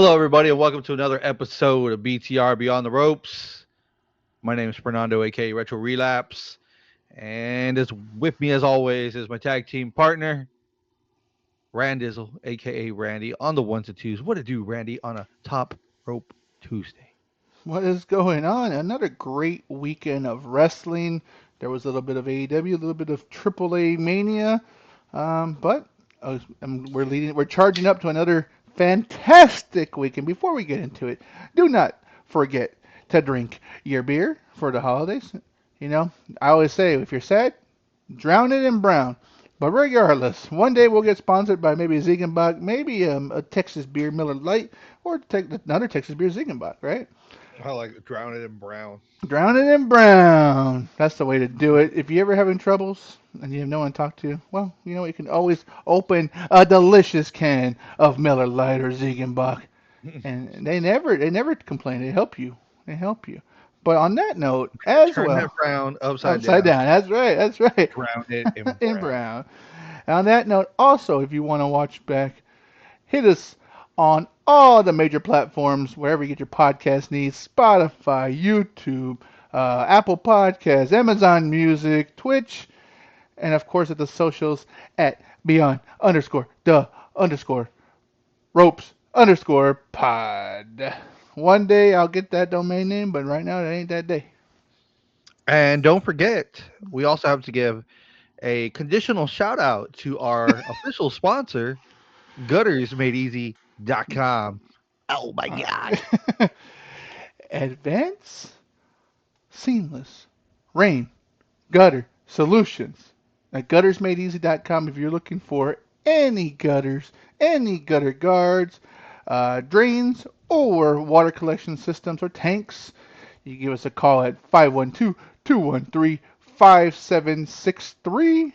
Hello, everybody, and welcome to another episode of BTR Beyond the Ropes. My name is Fernando, aka Retro Relapse, and is with me as always is my tag team partner, Randizzle, aka Randy, on the ones and twos. What to do, Randy, on a top rope Tuesday? What is going on? Another great weekend of wrestling. There was a little bit of AEW, a little bit of AAA mania, but we're charging up to another fantastic weekend. Before we get into it, do not forget to drink your beer for the holidays. You know, I always say if you're sad, drown it in brown. But regardless, one day we'll get sponsored by maybe Ziegenbach, maybe a Texas beer Miller Lite, or another Texas beer Ziegenbach, right? I like drown it in brown. Drown it in brown. That's the way to do it. If you ever having troubles and you have no one to talk to, well, you can always open a delicious can of Miller Lite or Ziegenbach, and they never complain. They help you. They help you. But on that note, as Turn that well, brown upside upside down. down. That's right. That's right. Drown it in In brown. brown. On that note, also, if you want to watch back, hit us on all the major platforms, wherever you get your podcast needs: Spotify, YouTube, Apple Podcasts, Amazon Music, Twitch, and of course at the socials at Beyond underscore ropes underscore pod. One day I'll get that domain name, but right now it ain't that day. And don't forget, we also have to give a conditional shout out to our official sponsor, guttersmadeeasy.com. Oh my God. Advance seamless rain gutter solutions at guttersmadeeasy.com if you're looking for any gutters, any gutter guards, drains, or water collection systems or tanks. You give us a call at 512-213-5763.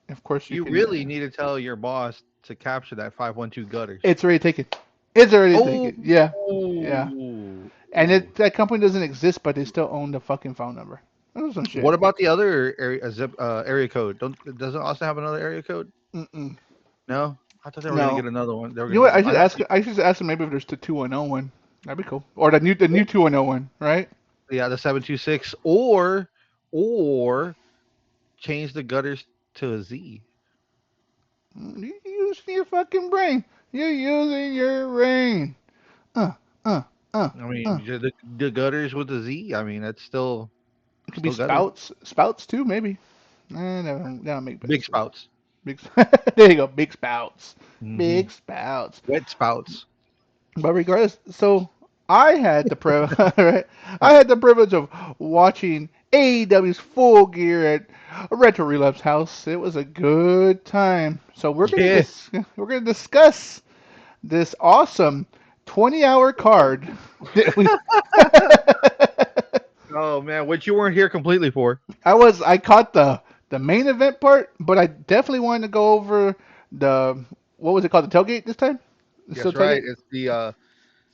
Of course, you You can. really need to tell your boss to capture that 512 gutters. It's already taken. It's already Oh, taken. Yeah, yeah. And that company doesn't exist, but they still own the fucking phone number. That was some shit. what about the other area code? Don't doesn't Austin have another area code? Mm-mm. No, I thought they were gonna No. get another one. They were You know what? gonna. I I should know. ask. I should ask him maybe if there's the 210 one. That'd be cool. Or the new 210 one, right? Yeah, the 726, or change the gutters to a Z. You using your fucking brain. You're using your brain. Uh, uh, uh, I mean, uh. the gutters with a Z. I mean, that's It could be still gutters. spouts too, maybe. They don't make Big sense. spouts. Big. There you go. Big spouts. Hmm. Big spouts. Wet spouts. But regardless, so I had the right? I had the privilege of watching AEW's Full Gear at Retro Relapse House. It was a good time. So Yeah. we're gonna discuss this awesome 20-hour card that we. Oh man, which you weren't here completely for. I caught the main event part, but I definitely wanted to go over the what was it called, the tailgate this time? Still That's right. tailgate. It's the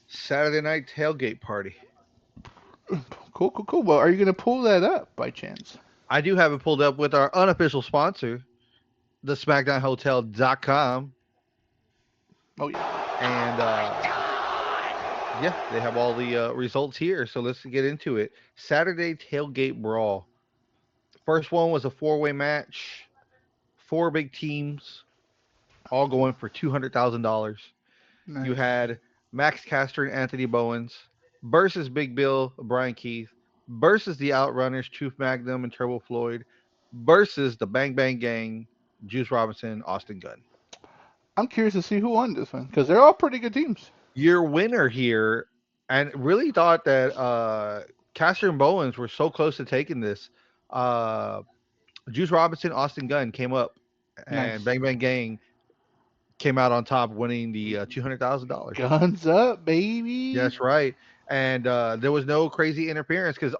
Saturday night tailgate party. Cool, cool, cool. Well, are you gonna pull that up by chance? I do have it pulled up with our unofficial sponsor, the SmackDownHotel.com, Oh yeah. and yeah, they have all the results here. So let's get into it. Saturday tailgate brawl. First one was a four-way match. Four big teams, all going for $200,000. You Nice. had Max Caster and Anthony Bowens versus Big Bill, Brian Keith versus the Outrunners, Truth Magnum and Turbo Floyd versus the Bang Bang Gang, Juice Robinson, Austin Gunn. I'm curious to see who won this one because they're all pretty good teams. Your winner here, and really thought that Caster and Bowens were so close to taking this. Uh, Juice Robinson, Austin Gunn came up, and Nice. Bang Bang Gang came out on top, winning the $200,000. Guns up, baby. That's right. And there was no crazy interference because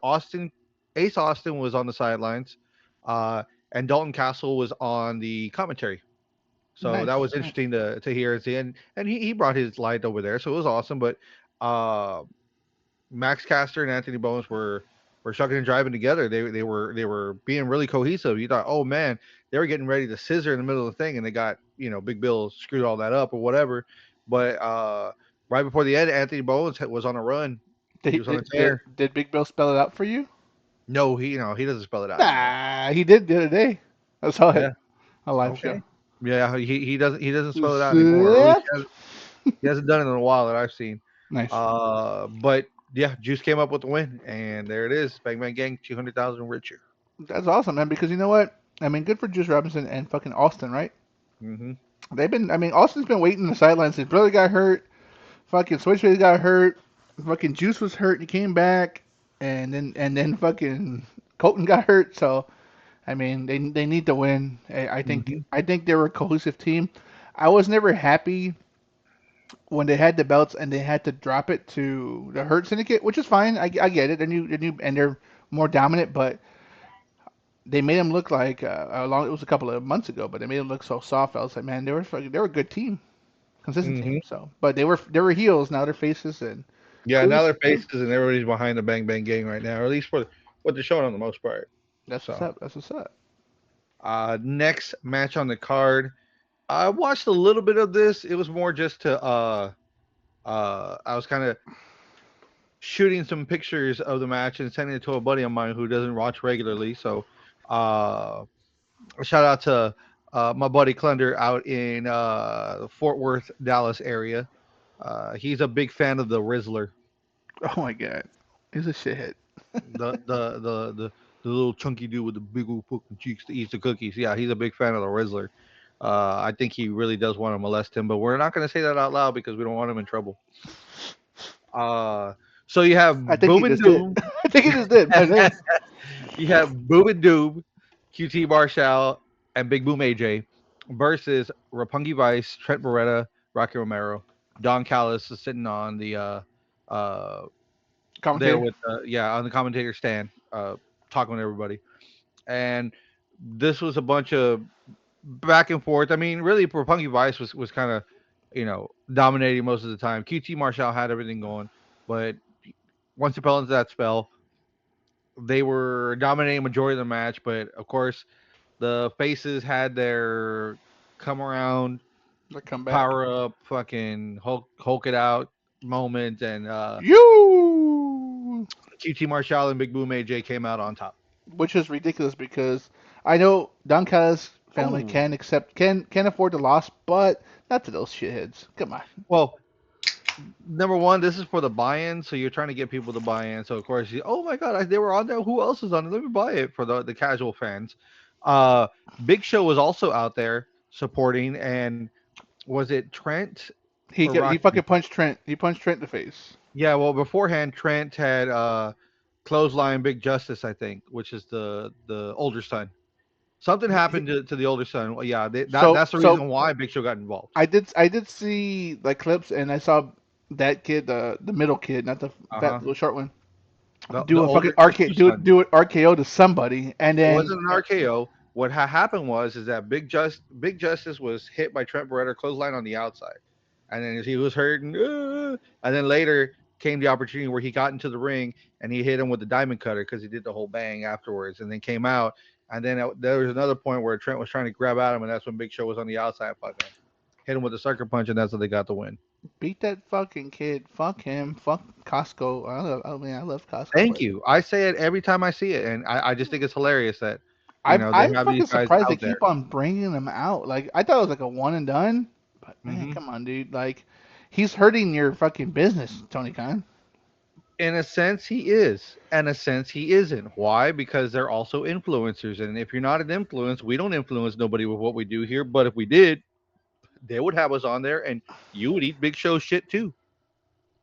Ace Austin was on the sidelines, uh, and Dalton Castle was on the commentary. So that Nice. was interesting to hear at the end. And he brought his light over there, so it was awesome. But uh, Max Caster and Anthony Bones were shucking and driving together. They were being really cohesive. You thought, oh man, they were getting ready to scissor in the middle of the thing, and they got Big Bill screwed all that up or whatever. But right before the end, Anthony Bowens was on a run. He Did, was on a did, did, tear. did Big Bill spell it out for you? No, he doesn't spell it out anymore. Nah, he did the other day. I saw it Yeah. on a live show. Okay. Yeah, he doesn't spell it out anymore, or at least Zip. he hasn't done it in a while that I've seen. Nice. But yeah, Juice came up with the win, and there it is. Bang Bang Gang, 200,000 richer. That's awesome, man. Because you know what? I mean, good for Juice Robinson and fucking Austin, right? Hmm. They've been. I mean, Austin's been waiting in the sidelines. His brother got hurt. Fucking Switchblade got hurt. Fucking Juice was hurt. He came back, and then fucking Colton got hurt. So I mean, they need to win. Hmm. I think they were a cohesive team. I was never happy when they had the belts and they had to drop it to the Hurt Syndicate, which is fine. I get it. They're new, and they're more dominant. But they made them look like it was a couple of months ago, but they made them look so soft. I was like, man, they were a good team, consistent team. Hmm. So, but they were heels. Now they're faces, and Yeah, it now was their faces and everybody's behind the Bang Bang Gang right now, or at least for what they're showing on the most part. that's what's So, up. That's what's up. next match on the card, I watched a little bit of this. It was more just to I was kind of shooting some pictures of the match and sending it to a buddy of mine who doesn't watch regularly. So, uh, a shout out to my buddy Clunder out in the Fort Worth, Dallas area. He's a big fan of the Rizzler, Oh my god, he's a shithead. the little chunky dude with the big old fucking cheeks that eats the cookies. Yeah, he's a big fan of the Rizzler. I think he really does want to molest him, but we're not going to say that out loud because we don't want him in trouble. Uh, so you have I think he Boom and just did. Doom. I think he just did. But hey, You have Boom and Doom, QT Marshall, and Big Boom AJ versus Rapungi Vice, Trent Beretta, Rocky Romero. Don Callis is sitting on the uh there commentator. with yeah, on the commentator stand, talking with everybody. And this was a bunch of back and forth. I mean, really Rapungi Vice was kind of, dominating most of the time. QT Marshall had everything going, but once he fell into that spell, they were dominating majority of the match, but of course the faces had their come around, The comeback. power up, fucking Hulk it out moment, and You, QT Marshall and Big Boom AJ came out on top. which is ridiculous because I know Don Callis family Oh, can afford the loss, but not to those shitheads. Come on. well, number one, this is for the buy-in, so you're trying to get people to buy in. So of course, oh my god, they were on there. Who else is on it? Let me buy it for the casual fans. Uh, Big Show was also out there supporting, and was it Trent or He Rocky? fucking punched Trent. He punched Trent in the face. Yeah, well, beforehand, Trent had clothesline Big Justice, I think, which is the older son. Something happened to the older son. Well, yeah, So that's the reason why Big Show got involved. I did see the clips and I saw that kid, the middle kid, not the Uh fat huh. little short one, The do a older fucking the two arcade son. do an RKO to somebody, and It then wasn't an RKO. What happened was is that Big Justice was hit by Trent Beretta clothesline on the outside, and then he was hurting, and then later came the opportunity where he got into the ring and he hit him with the diamond cutter because he did the whole bang afterwards, and then came out, and then there was another point where Trent was trying to grab at him, and that's when Big Show was on the outside, fucking hit him with the sucker punch, and that's how they got the win. beat that fucking kid. Fuck him. Fuck Costco. I love Costco, Thank but you. I say it every time I see it, and I just think it's hilarious that they I'm have these fucking guys surprised they out there. keep on bringing him out. Like I thought it was like a one and done, but man, Hmm. come on, dude. Like he's hurting your fucking business, Tony Khan. In a sense, he is. In a sense, he isn't. Why? Because they're also influencers. And if you're not an influence, we don't influence nobody with what we do here. But if we did, they would have us on there and you would eat Big Show shit too.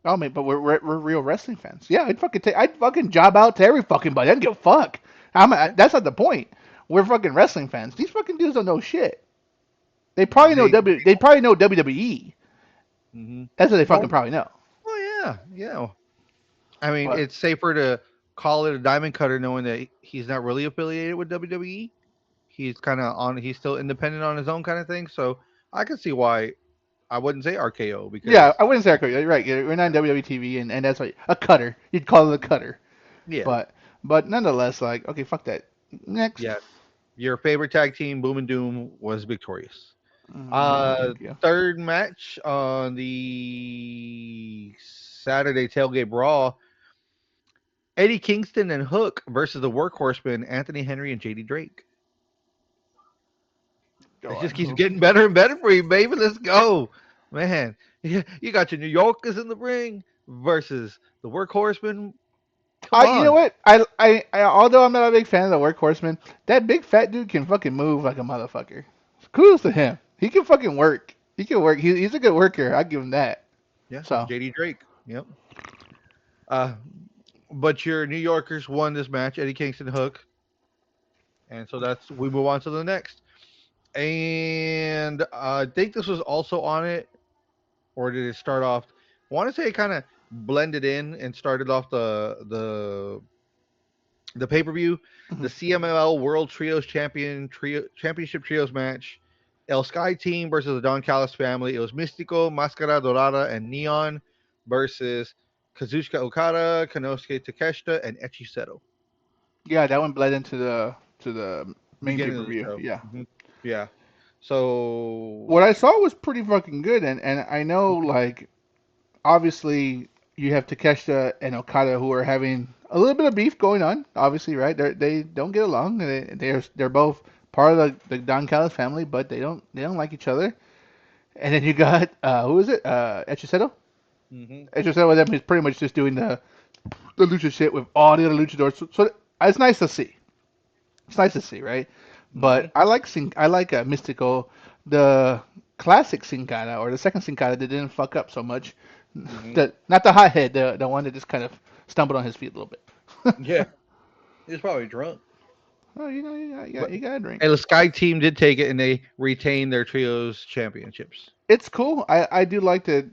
Oh man, but we're real wrestling fans. Yeah, I'd fucking job out to every fucking body. I don't give a fuck. Yeah. That's not the point. We're fucking wrestling fans. These fucking dudes don't know shit. They, They probably know WWE. hmm That's what they fucking well, probably know. well, yeah, yeah. I mean, But it's safer to call it a diamond cutter knowing that he's not really affiliated with WWE. He's still independent on his own kind of thing. So I can see why I wouldn't say RKO yeah, because, I wouldn't say RKO. You're right. We're not in WWE TV, and that's why a cutter. You'd call it a cutter. yeah, But nonetheless, like okay, fuck that. Next, yeah, your favorite tag team, Boom and Doom, was victorious. No, thank you. Third match on the Saturday Tailgate Brawl: Eddie Kingston and Hook versus the Workhorsemen Anthony Henry and JD Drake. Go It on. just keeps getting better and better for you, baby. Let's go, man. You got your New Yorkers in the ring versus the Workhorsemen. Come You know on. what? Although I'm not a big fan of the workhorseman, that big fat dude can fucking move like a motherfucker. Kudos to him. He can fucking work. He can work. He's a good worker. I give him that. Yeah, it's So JD Drake. Yep. Uh, but your New Yorkers won this match, Eddie Kingston Hook, and so that's we move on to the next. And I think this was also on it, or did it start off? I want to say it kind of blended in and started off the pay per view, the mhm. CMLL World Trios Championship Trios match. El Sky Team versus the Don Callis family. It was Mystico, Mascara Dorada, and Neon versus Kazuchika Okada, Konosuke Takeshita, and Echiseto. Yeah, that one bled into the main pay Beginning per of the view. show. Yeah. Yeah. So. What I saw was pretty fucking good, and I know like obviously you have Takeshita and Okada who are having a little bit of beef going on. Obviously, right? They don't get along. They're both part of the Don Callis family, but they don't like each other. And then you got who is it? Echiseto. Hmm. Echiseto with them is pretty much just doing the lucha shit with all the other luchadors. So it's nice to see. It's nice to see, right? Hmm. But I like Mystical, the classic Sin Cara or the second Sin Cara that didn't fuck up so much. Hmm. The not the hothead, the one that just kind of stumbled on his feet a little bit. Yeah. He's probably drunk. Oh, But you got to drink. and the Sky Team did take it, and they retained their trios championships. It's cool. I do like that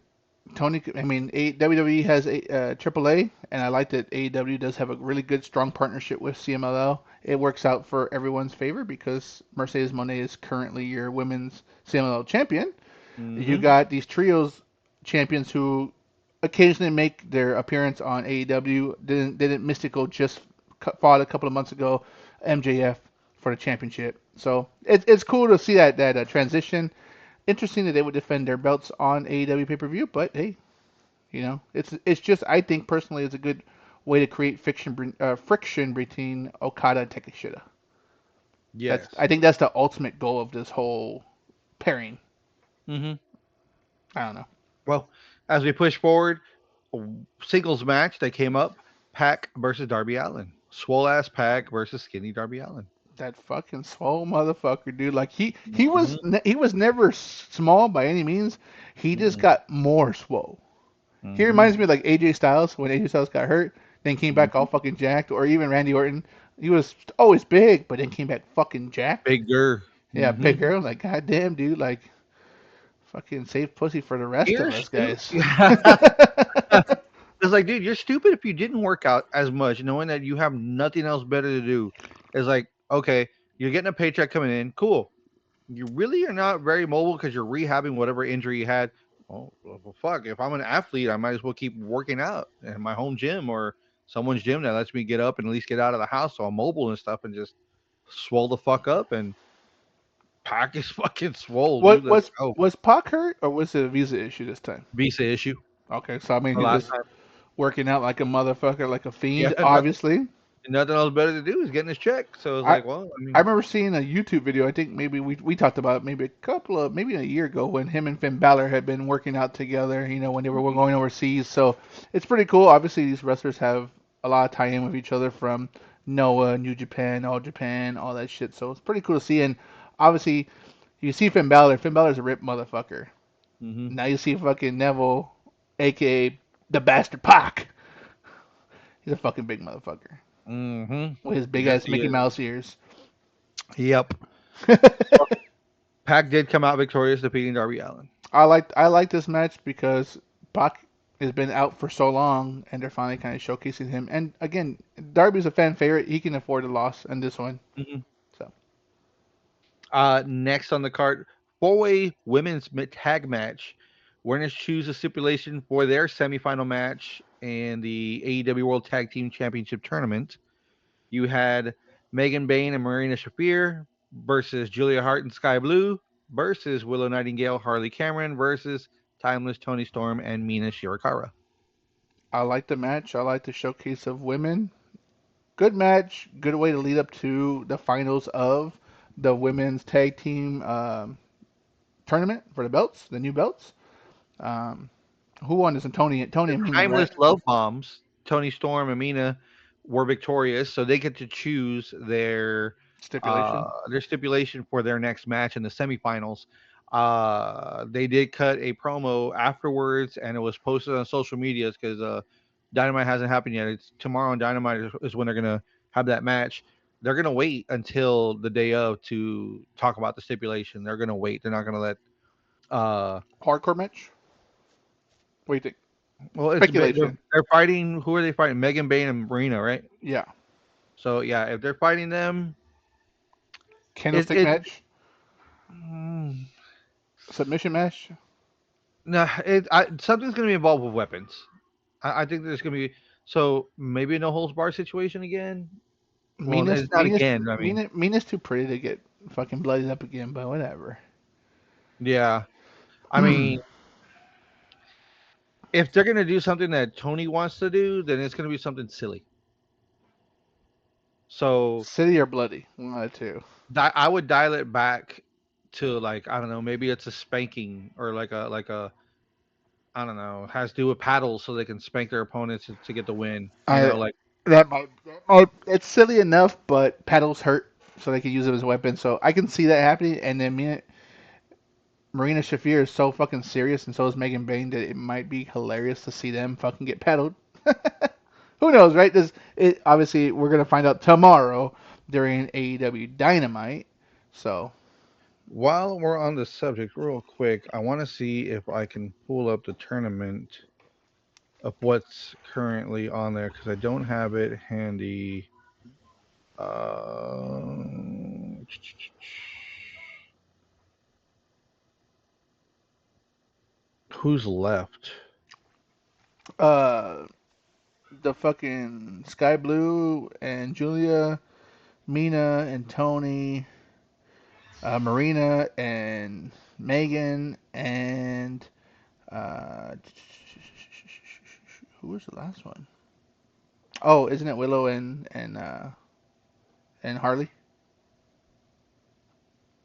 Tony. I mean, WWE has AAA, and I like that AEW does have a really good, strong partnership with CMLL. It works out for everyone's favor because Mercedes Moné is currently your women's CMLL champion. You Hmm. got these trios champions who occasionally make their appearance on AEW. Didn't Mystical just fought a couple of months ago MJF for the championship? So it's cool to see that transition. Interesting that they would defend their belts on AEW pay per view, but hey, it's just I think personally it's a good way to create friction between Okada and Takeshita. I Yes. think that's the ultimate goal of this whole pairing. Hmm. I don't know. Well, as we push forward, a singles match that came up: Pac versus Darby Allen. Swole ass Pac versus skinny Darby Allen. That fucking swole motherfucker, dude. Like Hmm. he was never small by any means. He just Hmm. got more swole. He Hmm. reminds me of like AJ Styles when AJ Styles got hurt, then came back all Hmm. fucking jacked, or even Randy Orton. He was always big, but then came back fucking jacked. Bigger. Yeah, Hmm. bigger. Like goddamn, dude. Like fucking save pussy for the rest You're of us, stupid. guys. It's like, dude, you're stupid if you didn't work out as much, knowing that you have nothing else better to do. It's like, okay, you're getting a paycheck coming in, cool. You really are not very mobile because you're rehabbing whatever injury you had. Well, fuck. If I'm an athlete, I might as well keep working out in my home gym or someone's gym that lets me get up and at least get out of the house so I'm mobile and stuff and just swell the fuck up and pack is fucking swole, dude. what Let's go. was Pac hurt or was it a visa issue this time? Visa issue. Okay, so I mean The he last was time. working out like a motherfucker, like a Yeah, fiend, obviously. nothing else better to do is getting his check. So it's I like, well, I I mean, remember seeing a YouTube video. I think maybe we talked about it maybe maybe a year ago when him and Finn Balor had been working out together. When they were mhm, going overseas. So it's pretty cool. Obviously, these wrestlers have a lot of tie-in with each other from Noah, New Japan, All Japan, all that shit. So it's pretty cool to see. And obviously, you see Finn Balor. Finn Balor's a ripped motherfucker. mhm, Now you see fucking Neville, aka the Bastard Pac. He's a fucking big motherfucker mhm. with his big Yes, ass he Mickey is. Mouse ears. Yep. Pac did come out victorious, defeating Darby Allen. I like this match because Pac has been out for so long, and they're finally kind of showcasing him. And again, Darby's a fan favorite; he can afford a loss in this one. Mhm. So Next on the card, four-way women's tag match. Winners choose a stipulation for their semifinal match in the AEW World Tag Team Championship tournament. You had Megan Bain and Marina Shafir versus Julia Hart and Sky Blue versus Willow Nightingale, Harley Cameron versus Timeless Tony Storm and Mina Shirakawa. I like the match. I like the showcase of women. Good match. Good way to lead up to the finals of the women's tag team tournament for the belts, the new belts. Um, who won this? And Tony The and Mina, Timeless right? Love Bombs, Tony Storm and Mina were victorious, so they get to choose Stipulation. their stipulation for their next match in the semifinals. They did cut a promo afterwards, and it was posted on social medias because Dynamite hasn't happened yet. It's tomorrow on Dynamite is when they're gonna have that match. They're gonna wait until the day of to talk about the stipulation. They're gonna wait. They're not gonna let. Uh, Hardcore match. What do you think? well, Speculation. they're fighting. Who are they fighting? Megan Bayne and Marina, right? Yeah. So yeah, if they're fighting them, Candlestick it match. mm, Submission match. no, something's gonna be involved with weapons. I think there's gonna be so maybe a no holds bar situation again. Well, Mina's it's not Mina's again. I mean, Mina's too pretty to get fucking bloodied up again, but whatever. yeah. I mean, if they're gonna do something that Tony wants to do, then it's gonna be something silly. So City or bloody? One out of two. I would dial it back to like I don't know, maybe it's a spanking or like a I don't know, has to do with paddles so they can spank their opponents to get the win. You I know, like that might it's silly enough, but paddles hurt, so they can use it as a weapon. So I can see that happening. And then Marina Shafir is so fucking serious, and so is Megan Bain that it might be hilarious to see them fucking get paddled. Who knows, right? This it obviously we're gonna find out tomorrow during AEW Dynamite. So while we're on the subject, real quick, I want to see if I can pull up the tournament of what's currently on there because I don't have it handy. Uh, who's left? uh the fucking Sky Blue and Julia, Mina and Tony, Marina and Megan, and uh, who was the last one? Oh, isn't it Willow and Harley?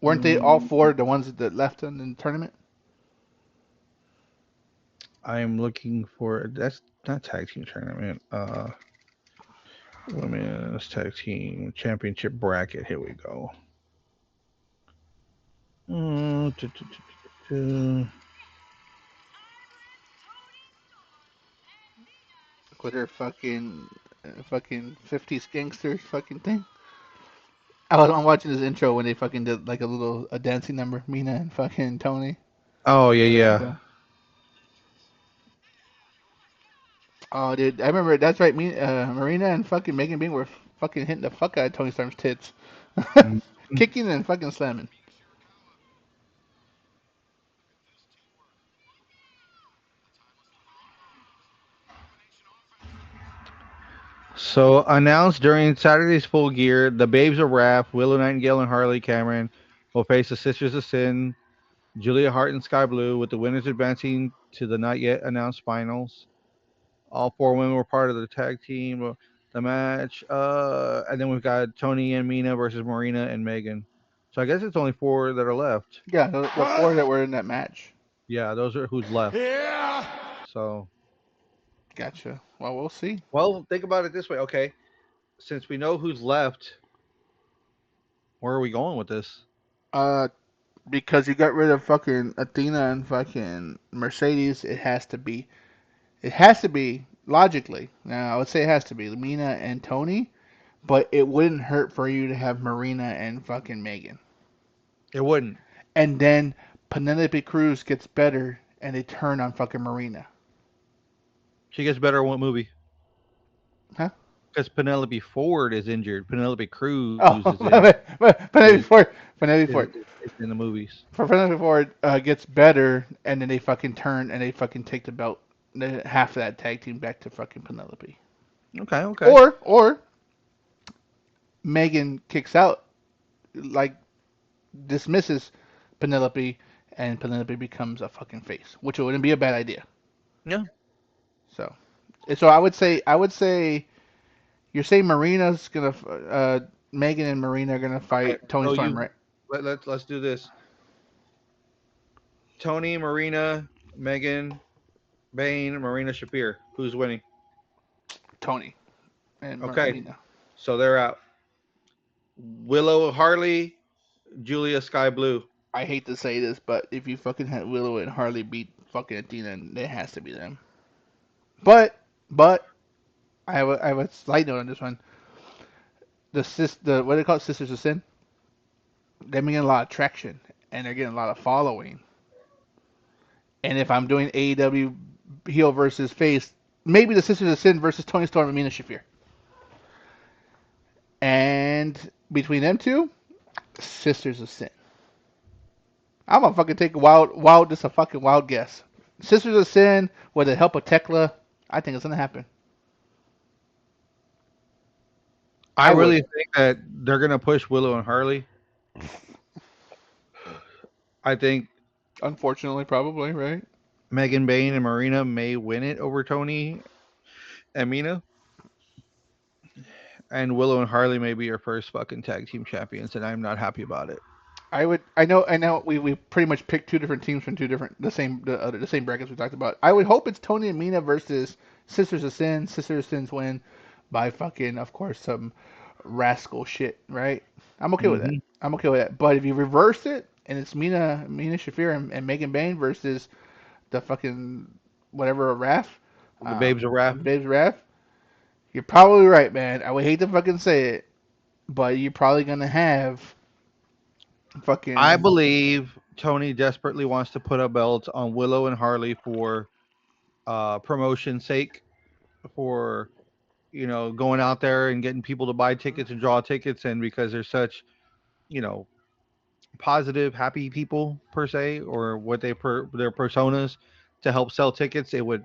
Weren't they all Mm, four the ones that left in the tournament? I'm looking for that's not tag team tournament. Women's tag team championship bracket. Here we go. Mm, tu- tu- tu- tu- tu- With their fucking 50s gangsters fucking thing. I'm watching this intro when they fucking did like a dancing number, Mina and fucking Tony. Oh yeah, There we yeah. go. Oh, dude, I remember. That's right. Marina and fucking Megan Bean were fucking hitting the fuck out of Tony Storm's tits, Mm. kicking and fucking slamming. So announced during Saturday's Full Gear, the Babes of Wrath, Willow Nightingale and Harley Cameron will face the Sisters of Sin, Julia Hart and Sky Blue, with the winners advancing to the not yet announced finals. All four women were part of the tag team. The match, and then we've got Tony and Mina versus Marina and Megan. So I guess it's only four that are left. Yeah, the four that were in that match. Yeah, those are who's left. So, Gotcha. Well, we'll see. well, think about it this way. Okay, since we know who's left, where are we going with this? Uh, because you got rid of fucking Athena and fucking Mercedes, it has to be logically. Now, I would say it has to be Mina and Tony, but it wouldn't hurt for you to have Marina and fucking Megan. It wouldn't. And then Penelope Cruz gets better, and they turn on fucking Marina. She gets better in what movie? Huh? Because Penelope Ford is injured. Penelope Cruz Oh, is Penelope Ford, Penelope Ford, is in the movies. for Penelope Ford gets better, and then they fucking turn and they fucking take the belt, half of that tag team back to fucking Penelope. Okay, okay. Or Megan kicks out, like dismisses Penelope, and Penelope becomes a fucking face, which wouldn't be a bad idea. Yeah. So, so I would say you're saying Marina's gonna Megan and Marina are gonna Okay. fight Tony So Storm, you right? let's do this. Tony, Marina, Megan, Bane, Marina Shafir. Who's winning? Tony and Okay. Marina. So they're out. Willow Harley, Julia Sky Blue. I hate to say this, but if you fucking had Willow and Harley beat fucking Athena, it has to be them. But I have a slight note on this one. The what they call it, Sisters of Sin, they're getting a lot of traction and they're getting a lot of following. And if I'm doing AEW heel versus face, maybe the Sisters of Sin versus Tony Storm and Mina Shafir. And between them two, Sisters of Sin. I'm gonna fucking take a just a fucking wild guess. Sisters of Sin with the help of Tekla, I think it's gonna happen. I I would. really think that they're gonna push Willow and Harley. I think Unfortunately, probably, right? Megan Bane and Marina may win it over Tony and Mina, and Willow and Harley may be your first fucking tag team champions, and I'm not happy about it. I would. I know. We pretty much picked two different teams from two different the same brackets we talked about. I would hope it's Tony and Mina versus Sisters of Sin. Sisters of Sins win by fucking, of course, some rascal shit, right? I'm okay with that. Hmm. I'm okay with that. But if you reverse it and it's Mina Shafir and Megan Bain versus the fucking whatever Raph, The Babes of Wrath. Babes Raph, you're probably right, man. I would hate to fucking say it, but you're probably gonna have I fucking. believe Tony desperately wants to put a belt on Willow and Harley for promotion sake, for going out there and getting people to buy tickets and draw tickets, and because they're such you know positive, happy people per se, or what their personas to help sell tickets, it would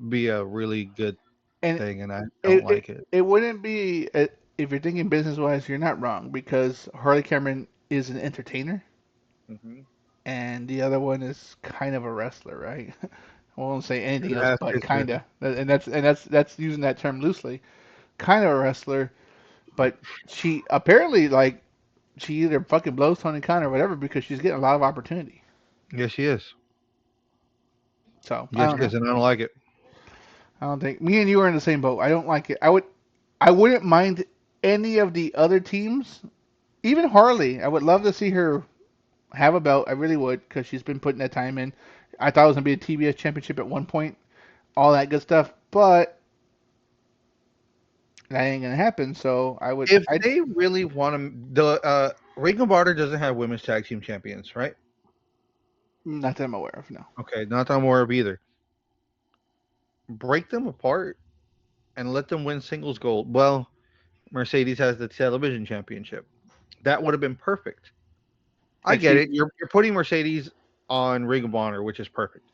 be a really good And thing, and I don't it it, like it. it wouldn't be if you're thinking business wise, you're not wrong because Harley Cameron is an entertainer, Hmm. and the other one is kind of a wrestler, right? I won't say anything It else, has but history. kinda, and that's using that term loosely. Kind of a wrestler, but she apparently like she either fucking blows Tony Khan or whatever because she's getting a lot of opportunity. Yes, she is. So I Yes, don't she know. is, and I don't like it. I don't think me and you are in the same boat. I don't like it. I wouldn't mind any of the other teams. Even Harley, I would love to see her have a belt. I really would because she's been putting that time in. I thought it was gonna be a TBS championship at one point, all that good stuff, but that ain't gonna happen. So I would, If I they really want to, the Ring of Honor doesn't have women's tag team champions, right? not that I'm aware of. No, Okay, not that I'm aware of either. Break them apart and let them win singles gold. Well, Mercedes has the television championship. That would have been perfect. I and get she, it. You're putting Mercedes on Ring of Honor, which is perfect.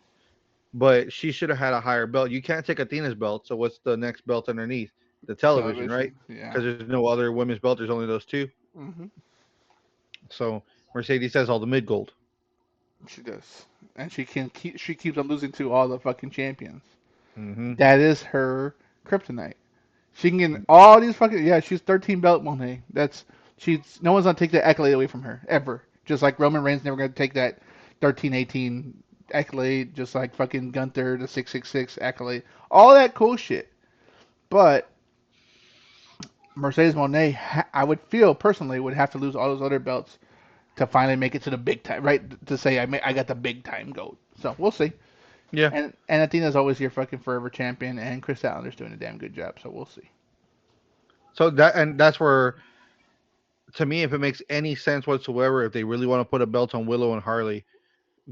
But she should have had a higher belt. You can't take Athena's belt. So what's the next belt underneath? The television, right? television, yeah. Because there's no other women's belt. There's only those two. Hmm. So Mercedes has all the mid gold. She does, and she keeps on losing to all the fucking champions. Hmm. That is her kryptonite. She can get all these fucking, yeah. She's 13 belt Monet. That's she's no one's gonna take that accolade away from her ever. Just like Roman Reigns never gonna take that 13, 18 accolade. Just like fucking Gunther the 666 accolade. All that cool shit. But Mercedes Monet, I would feel personally would have to lose all those other belts to finally make it to the big time, right? To say I got the big time gold. So we'll see. Yeah. And Athena's always your fucking forever champion, and Chris Allender's doing a damn good job. So we'll see. So that's where, to me, if it makes any sense whatsoever, if they really want to put a belt on Willow and Harley,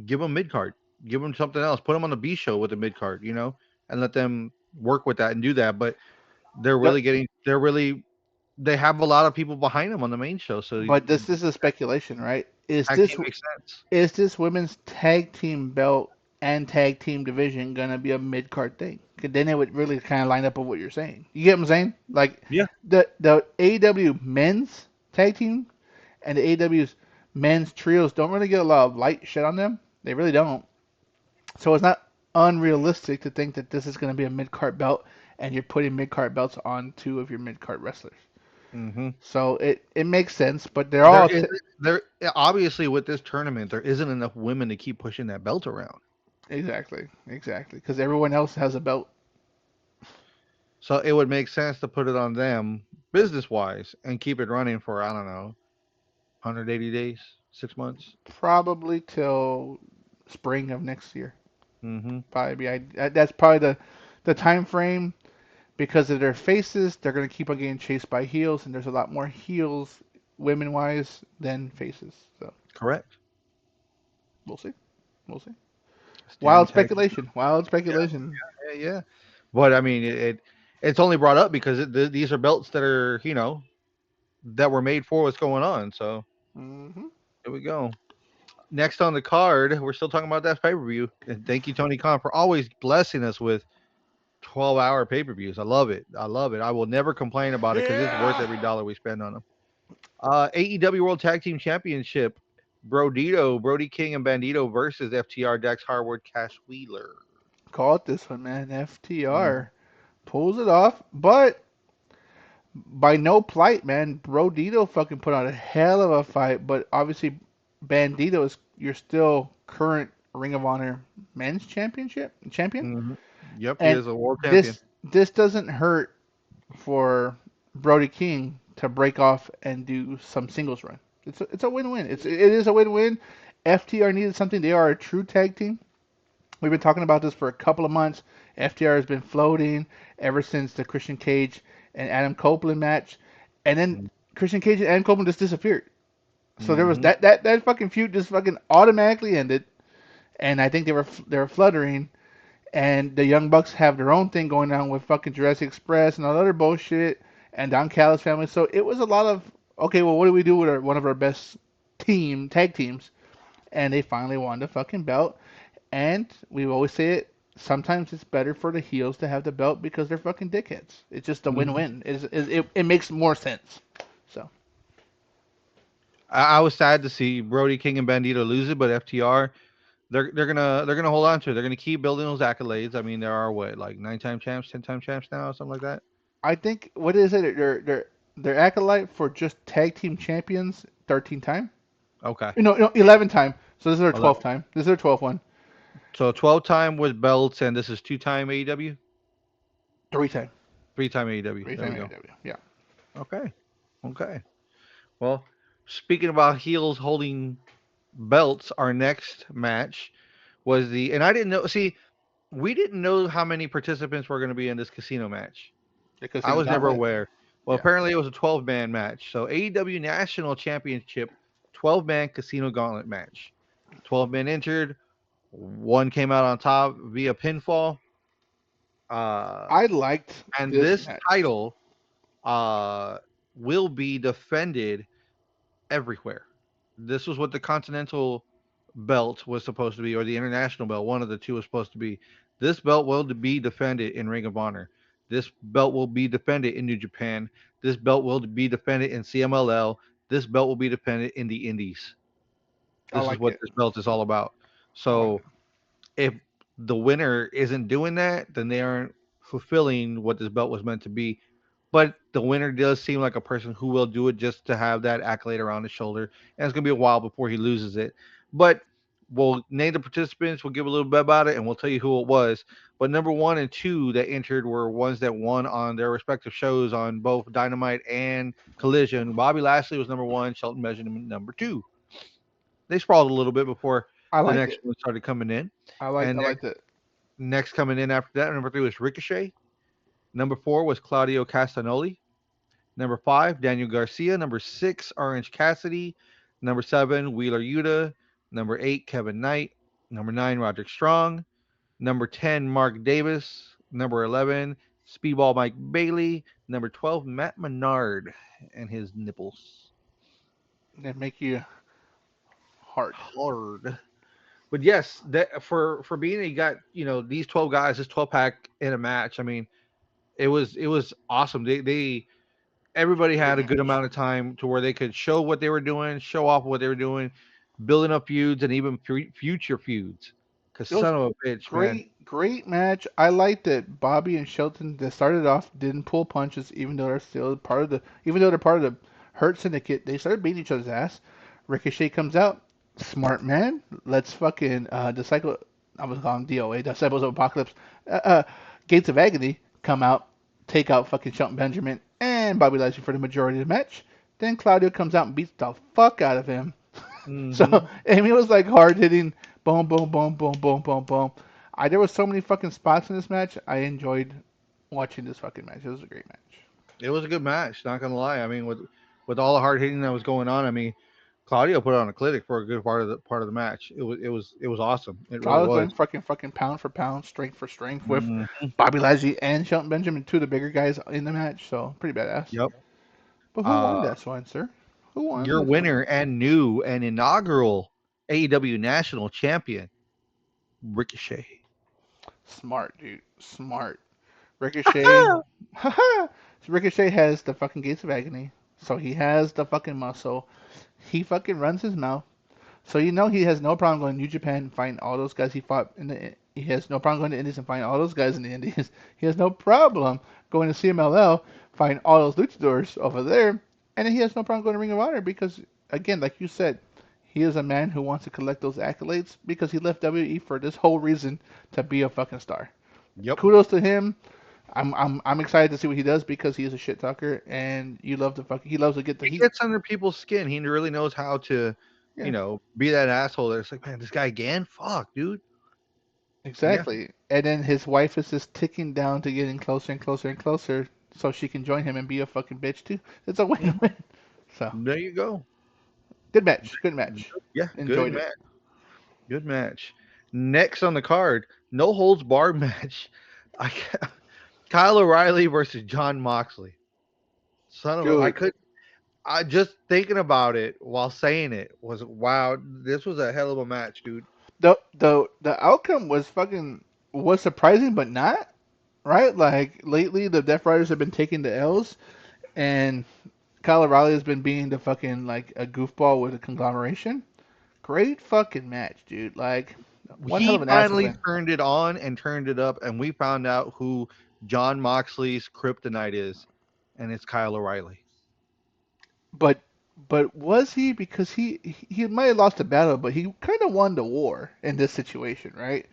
give them mid card, give them something else, put them on the B show with the mid card, and let them work with that and do that. But they have a lot of people behind them on the main show, so But this is a speculation, right? tag team makes sense. Is this women's tag team belt and tag team division gonna be a mid card thing? 'Cause then it would really kind of line up with what you're saying. You get what I'm saying? Like Yeah. the AEW men's tag team and the AEW's men's trios don't really get a lot of light shed on them. They really don't. So it's not unrealistic to think that this is going to be a mid card belt and you're putting mid card belts on two of your mid card wrestlers. Hmm. So it makes sense, but they're There all is there obviously with this tournament there isn't enough women to keep pushing that belt around. exactly because everyone else has a belt. So it would make sense to put it on them business wise and keep it running for I don't know 180 days, 6 months. Probably till spring of next year. Hmm. Probably that's probably the time frame because of their faces. They're gonna keep on getting chased by heels, and there's a lot more heels, women wise, than faces. So Correct. we'll see. We'll see. Standard Wild tag. speculation. Wild Yeah, speculation. yeah. But I mean, it's only brought up because these are belts that are that were made for what's going on. So Hmm. here we go. Next on the card, we're still talking about that pay per view. And thank you, Tony Khan, for always blessing us with 12-hour pay per views. I love it. I love it. I will never complain about it because it's worth Yeah. every dollar we spend on them. AEW World Tag Team Championship. Brody King, and Bandito versus FTR, Dax Harwood, Cash Wheeler. Call it this one, man. Mhm. FTR pulls it off, but by no plight, man. Brodito fucking put on a hell of a fight, but obviously Bandito is you're still current Ring of Honor men's champion, Mhm. Yep, he and is a world champion. this doesn't hurt for Brody King to break off and do some singles run. It's a win-win. It is a win-win. FTR needed something. They are a true tag team. We've been talking about this for a couple of months. FTR has been floating ever since the Christian Cage and Adam Copeland match, and then Christian Cage and Adam Copeland just disappeared. So there was Mhm. that fucking feud just fucking automatically ended, and I think they were fluttering. And the Young Bucks have their own thing going on with fucking Jurassic Express and all that other bullshit, and Don Callis family. So it was a lot of okay. Well, what do we do with one of our best tag teams? And they finally won the fucking belt. And we always say it. Sometimes it's better for the heels to have the belt because they're fucking dickheads. It's just a Mhm. win-win. It makes more sense. So I was sad to see Brody King and Bandito lose it, but FTR they're gonna hold on to it. They're gonna keep building those accolades. I mean, there are what like 9-time champs, 10-time champs now, something like that. I think what is it? They're acolyte for just tag team champions 13 time. Okay, No, 11 time. So this is their 12th 11. time. This is their 12th one. So 12-time with belts, and this is 2-time AEW, Three time. 3-time AEW. Three There time we go. AEW. Yeah. Okay, okay. Well, speaking about heels holding belts, our next match was and I didn't know. See, we didn't know how many participants were going to be in this casino match. The I Casino was never Gauntlet. aware. Well, Yeah. apparently it was a 12-man match. So AEW National Championship 12-man casino gauntlet match. 12 men entered. One came out on top via pinfall. Uh, I liked and this this match. title uh, will be defended everywhere. This was what the Continental belt was supposed to be, or the International belt. One of the two was supposed to be. This belt will be defended in Ring of Honor. This belt will be defended in New Japan. This belt will be defended in CMLL. This belt will be defended in the Indies. I This is like what it. this belt is all about. I like So if the winner isn't doing that, then they aren't fulfilling what this belt was meant to be. But the winner does seem like a person who will do it just to have that accolade around his shoulder. And it's going to be a while before he loses it. But we'll name the participants, we'll give a little bit about it, and we'll tell you who it was. But number one and two that entered were ones that won on their respective shows on both Dynamite and Collision. Bobby Lashley was number one, Shelton Benjamin number two. They sprawled a little bit before I the liked next it. one started coming in. I And liked it. next coming in after that, number three was Ricochet. Number four was Claudio Castagnoli. Number five, Daniel Garcia. Number six, Orange Cassidy. Number seven, Wheeler Yuta. Number eight, Kevin Knight. Number nine, Roderick Strong. Number 10, Mark Davis. Number 11, Speedball Mike Bailey. Number 12, Matt Menard and his nipples. They make you hard. Hard. But yes, that for being you got these 12 guys, this 12 pack in a match. I mean, it was awesome. They everybody Good had a good match. amount of time to where they could show what they were doing, show off what they were doing, building up feuds and even future feuds. Cause It was son of a bitch, man. great match. I liked that Bobby and Shelton that started off didn't pull punches, even though they're part of the Hurt Syndicate. They started beating each other's ass. Ricochet comes out, smart man. Let's fucking disciple. I was calling DOA, Disciples of Apocalypse. Uh, uh, Gates of Agony come out, take out fucking Shelton Benjamin and Bobby Lashley for the majority of the match. Then Claudio comes out and beats the fuck out of him. So Hmm. I mean, it was like hard hitting, boom, boom, boom, boom, boom, boom, boom. There was so many fucking spots in this match. I enjoyed watching this fucking match. It was a great match. It was a good match, not gonna lie. I mean, with all the hard hitting that was going on, I mean, Claudio put on a clinic for a good part of the match. It was awesome. It really Claudio's was. going fucking pound for pound, strength for strength with Hmm. Bobby Lashley and Shelton Benjamin, two of the bigger guys in the match. So pretty badass. Yep. But who won Uh, this one, sir? Who won your this one? winner and new and inaugural AEW National Champion, Ricochet. Smart, dude. Smart. Ricochet. Haha. Ricochet has the fucking Gates of Agony. So he has the fucking muscle. He fucking runs his mouth. So you know he has no problem going to New Japan and fighting all those guys he fought in the. He has no problem going to Indies and fighting all those guys in the Indies. He has no problem going to CMLL, fighting all those luchadors over there, and then he has no problem going to Ring of Honor because, again, like you said, he is a man who wants to collect those accolades because he left WWE for this whole reason to be a fucking star. Yep. Kudos to him. I'm excited to see what he does because he is a shit talker and you love to fucking he loves to get the He heat. gets under people's skin. He really knows how to, Yeah. be that asshole. That's like, man, this guy again. Fuck, dude. Yeah. Exactly. And then his wife is just ticking down to getting closer and closer and closer so she can join him and be a fucking bitch too. It's a Mhm. win-win. So, There you go. good match. Good match. Yeah, good Enjoyed it. match. Good match. Next on the card, no holds barred match. I Kyle O'Reilly versus John Moxley. Son of a, I Dude, could. I just thinking about it while saying it was wow. This was a hell of a match, dude. the outcome was surprising but not, right? Like lately the Death Riders have been taking the L's and Kyle O'Reilly has been being the fucking like a goofball with a conglomeration. Great fucking match, dude. Like one hell He of an ass finally win. turned it on and turned it up, and we found out who John Moxley's kryptonite is, and it's Kyle O'Reilly. But was he because he might have lost the battle, but he kind of won the war in this situation, right?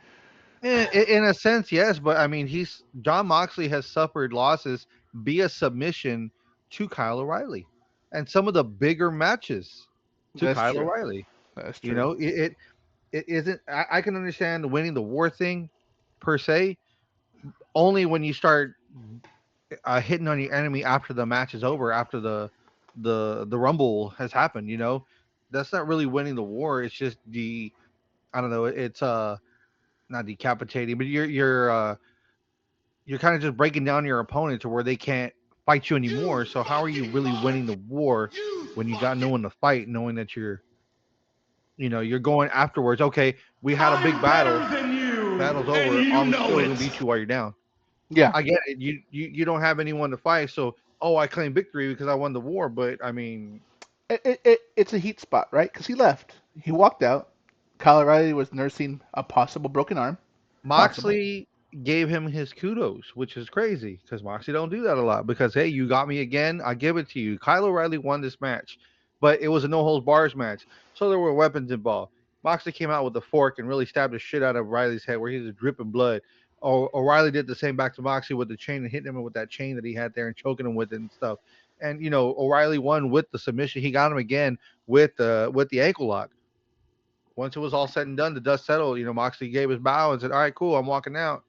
In a sense, yes, but I mean, he's John Moxley has suffered losses via submission to Kyle O'Reilly, and some of the bigger matches to That's Kyle true. O'Reilly. That's You true. know, it isn't. I can understand winning the war thing per se, only when you start hitting on your enemy after the match is over, after the rumble has happened. That's not really winning the war. It's just I don't know. It's not decapitating, but you're kind of just breaking down your opponent to where they can't fight you anymore. So how are you really winning the war when you got no one to fight, knowing that you're going afterwards? Okay, we had a big I'm better battle. than you, Battle's and over. you I'm know still gonna it. beat you while you're down. Yeah, I get it. You don't have anyone to fight, so I claim victory because I won the war. But I mean, it's a heat spot, right? Because he left, he walked out. Kyle O'Reilly was nursing a possible broken arm, possible. Moxley gave him his kudos, which is crazy because Moxley don't do that a lot. Because hey, you got me again, I give it to you. Kyle O'Reilly won this match, but it was a no holds bars match, so there were weapons involved. Moxley came out with a fork and really stabbed the shit out of Riley's head, where he was dripping blood. O'Reilly did the same back to Moxley with the chain and hitting him with that chain that he had there and choking him with it and stuff. And O'Reilly won with the submission. He got him again with the ankle lock. Once it was all said and done, the dust settled. Moxley gave his bow and said, "All right, cool, I'm walking out."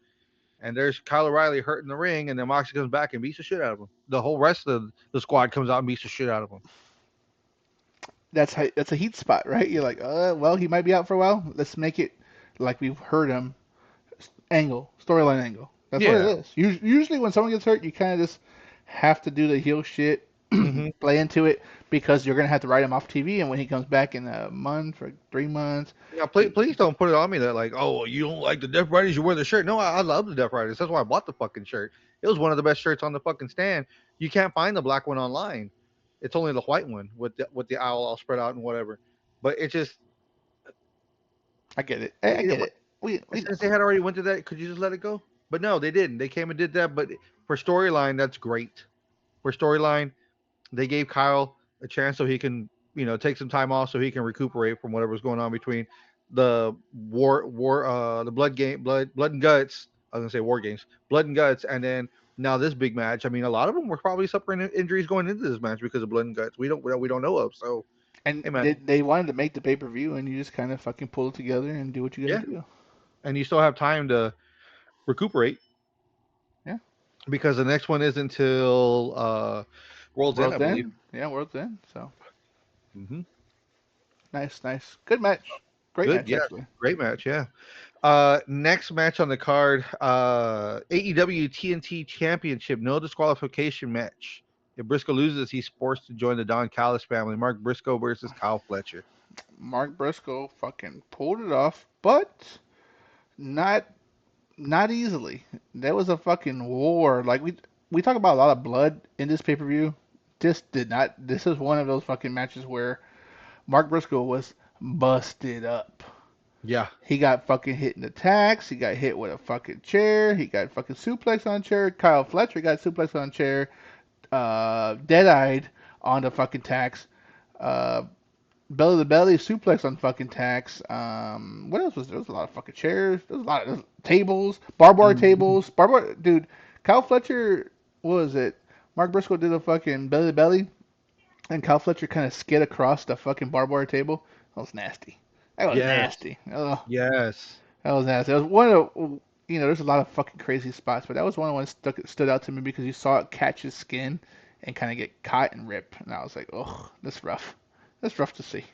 And there's Kyle O'Reilly hurt in the ring, and then Moxley comes back and beats the shit out of him. The whole rest of the squad comes out and beats the shit out of him. That's a heat spot, right? You're like, well, he might be out for a while. Let's make it like we've heard him angle, storyline angle. That's what it Yeah. is. Usually, when someone gets hurt, you kind of just have to do the heel shit, Hmm. play into it because you're gonna have to write him off TV. And when he comes back in a month or 3 months, Yeah, please don't put it on me that like, oh, you don't like the Death Riders, you wear the shirt. No, I love the Death Riders. That's why I bought the fucking shirt. It was one of the best shirts on the fucking stand. You can't find the black one online. It's only the white one with the owl all spread out and whatever. But it just I get it. I it, get it. We know. since they had already went to that, could you just let it go? But no, they didn't. They came and did that. But for storyline, that's great. For storyline, they gave Kyle a chance so he can, take some time off so he can recuperate from whatever's going on between the the blood and guts. I was gonna say war games, blood and guts, and then now this big match. I mean, a lot of them were probably suffering injuries going into this match because of blood and guts. We don't know of. So And hey, man, they wanted to make the pay per view, and you just kind of fucking pull it together and do what you got yeah, to do. and you still have time to recuperate Yeah. because the next one is until World's End, I World's believe. End. Yeah, World's End. So Hmm. nice, nice, good match. Great Good, match yeah, actually. great match, yeah. Next match on the card, AEW TNT Championship, no disqualification match. If Briscoe loses, he's forced to join the Don Callis family. Mark Briscoe versus Kyle Fletcher. Mark Briscoe fucking pulled it off, but not not easily. There was a fucking war. Like we talk about a lot of blood in this pay per view. This did not. This is one of those fucking matches where Mark Briscoe was busted up. Yeah. He got fucking hit in the tax. He got hit with a fucking chair. He got fucking suplex on chair. Kyle Fletcher got suplex on chair. Dead-eyed on the fucking tax. Uh, belly to belly suplex on fucking tax. What else was there? There was a lot of fucking chairs. There was a lot of tables, barbed wire Mhm. tables. Barbed wire, dude. Kyle Fletcher, what was it? Mark Briscoe did a fucking belly to belly, and Kyle Fletcher kind of skid across the fucking barbed wire table. That was nasty. That was Yes. nasty. Ugh, Yes. that was nasty. That was one of there's a lot of fucking crazy spots, but that was one of the ones that stood out to me because you saw it catch his skin and kind of get caught and rip, and I was like, oh, that's rough. That's rough to see.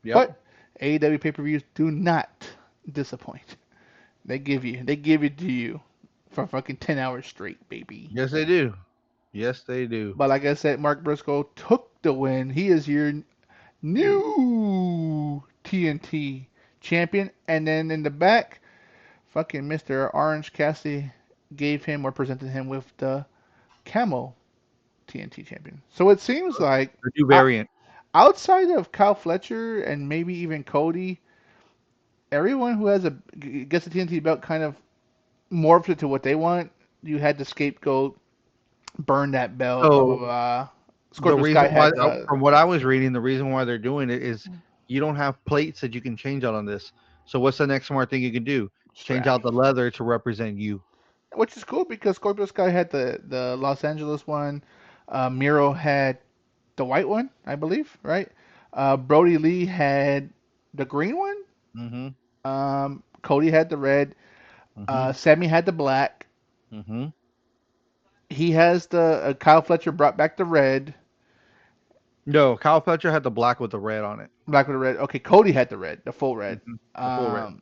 Yep. But AEW pay-per-views do not disappoint. They give it to you for fucking 10 hours straight, baby. Yes, they do. Yes, they do. But like I said, Mark Briscoe took the win. He is your new TNT champion. And then in the back, fucking Mr. Orange Cassidy gave him or presented him with the Camel TNT champion. So it seems like The new out- variant. outside of Kyle Fletcher and maybe even Cody, everyone who has a gets a TNT belt kind of morphed it to what they want. You had the scapegoat, burn that belt, blah blah So blah. the Scorpio Sky reason why, had the from what I was reading, the reason why they're doing it is you don't have plates that you can change out on this. So what's the next smart thing you can do? Change strap, out the leather to represent you. which is cool because Scorpio Sky had the Los Angeles one. Miro had the white one, I believe, right? Brody Lee had the green one. Mm-hmm. Cody had the red. Mm-hmm. Sammy had the black. Mm-hmm. He has the Kyle Fletcher brought back the red, No, Kyle Fletcher had the black with the red on it. black with the red. Okay, Cody had the red, the full red. Mm-hmm. The full red. Um,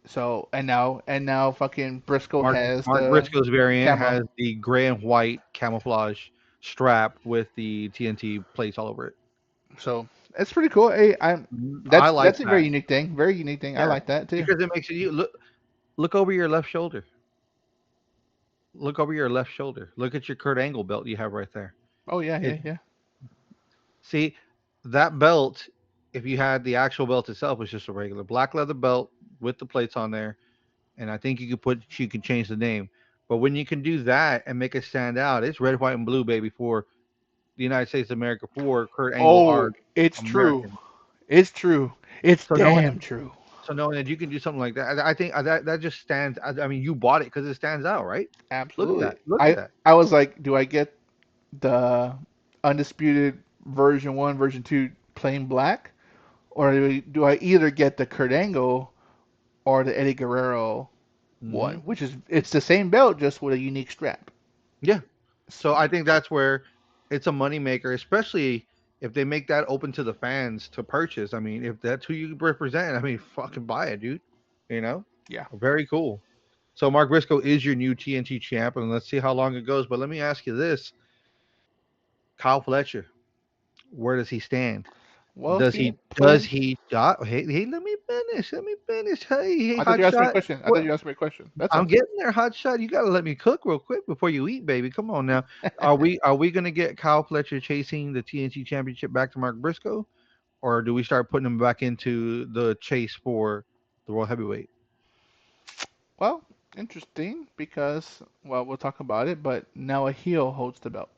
so and now fucking Briscoe has Mark the Briscoe's variant camo. has the gray and white camouflage strap with the TNT plates all over it. So it's pretty cool. Hey, I'm I like that's a that. very unique thing. Very unique thing. I Yeah, like that too. because it makes you look over your left shoulder. Look over your left shoulder. Look at your Kurt Angle belt you have right there. Oh yeah, It yeah, yeah. See that belt. If you had the actual belt itself, was just a regular black leather belt with the plates on there, and I think you can change the name. But when you can do that and make it stand out, it's red, white, and blue, baby, for the United States of America, for Kurt Angle, Oh, our it's true. American. It's true. It's So knowing damn true. so knowing that you can do something like that, I think that just stands. I mean, you bought it because it stands out, right? Look at Absolutely. that. Look at I that. I was like, do I get the undisputed version one, version two, plain black, or do I either get the Kurt Angle or the Eddie Guerrero one, Hmm. which is it's the same belt just with a unique strap. Yeah. So I So think that's where it's a moneymaker, especially if they make that open to the fans to purchase. I mean, if that's who you represent, I mean, fucking buy it, dude. You know, yeah. very cool. So Mark Briscoe is your new TNT champ, and let's see how long it goes. But let me ask you this: Kyle Fletcher, where does he stand? Well, Does he he? didn't put Does him. he? Hey, hey, let me finish. Let me finish. Hey, I thought hot you asked me a shot. question. I thought What? you asked me a question. That's I'm all. getting there, hot shot. You gotta let me cook real quick before you eat, baby. Come on now. Are we gonna get Kyle Fletcher chasing the TNT Championship back to Mark Briscoe, or do we start putting him back into the chase for the World Heavyweight? Well, interesting because well, we'll talk about it. But now a heel holds the belt.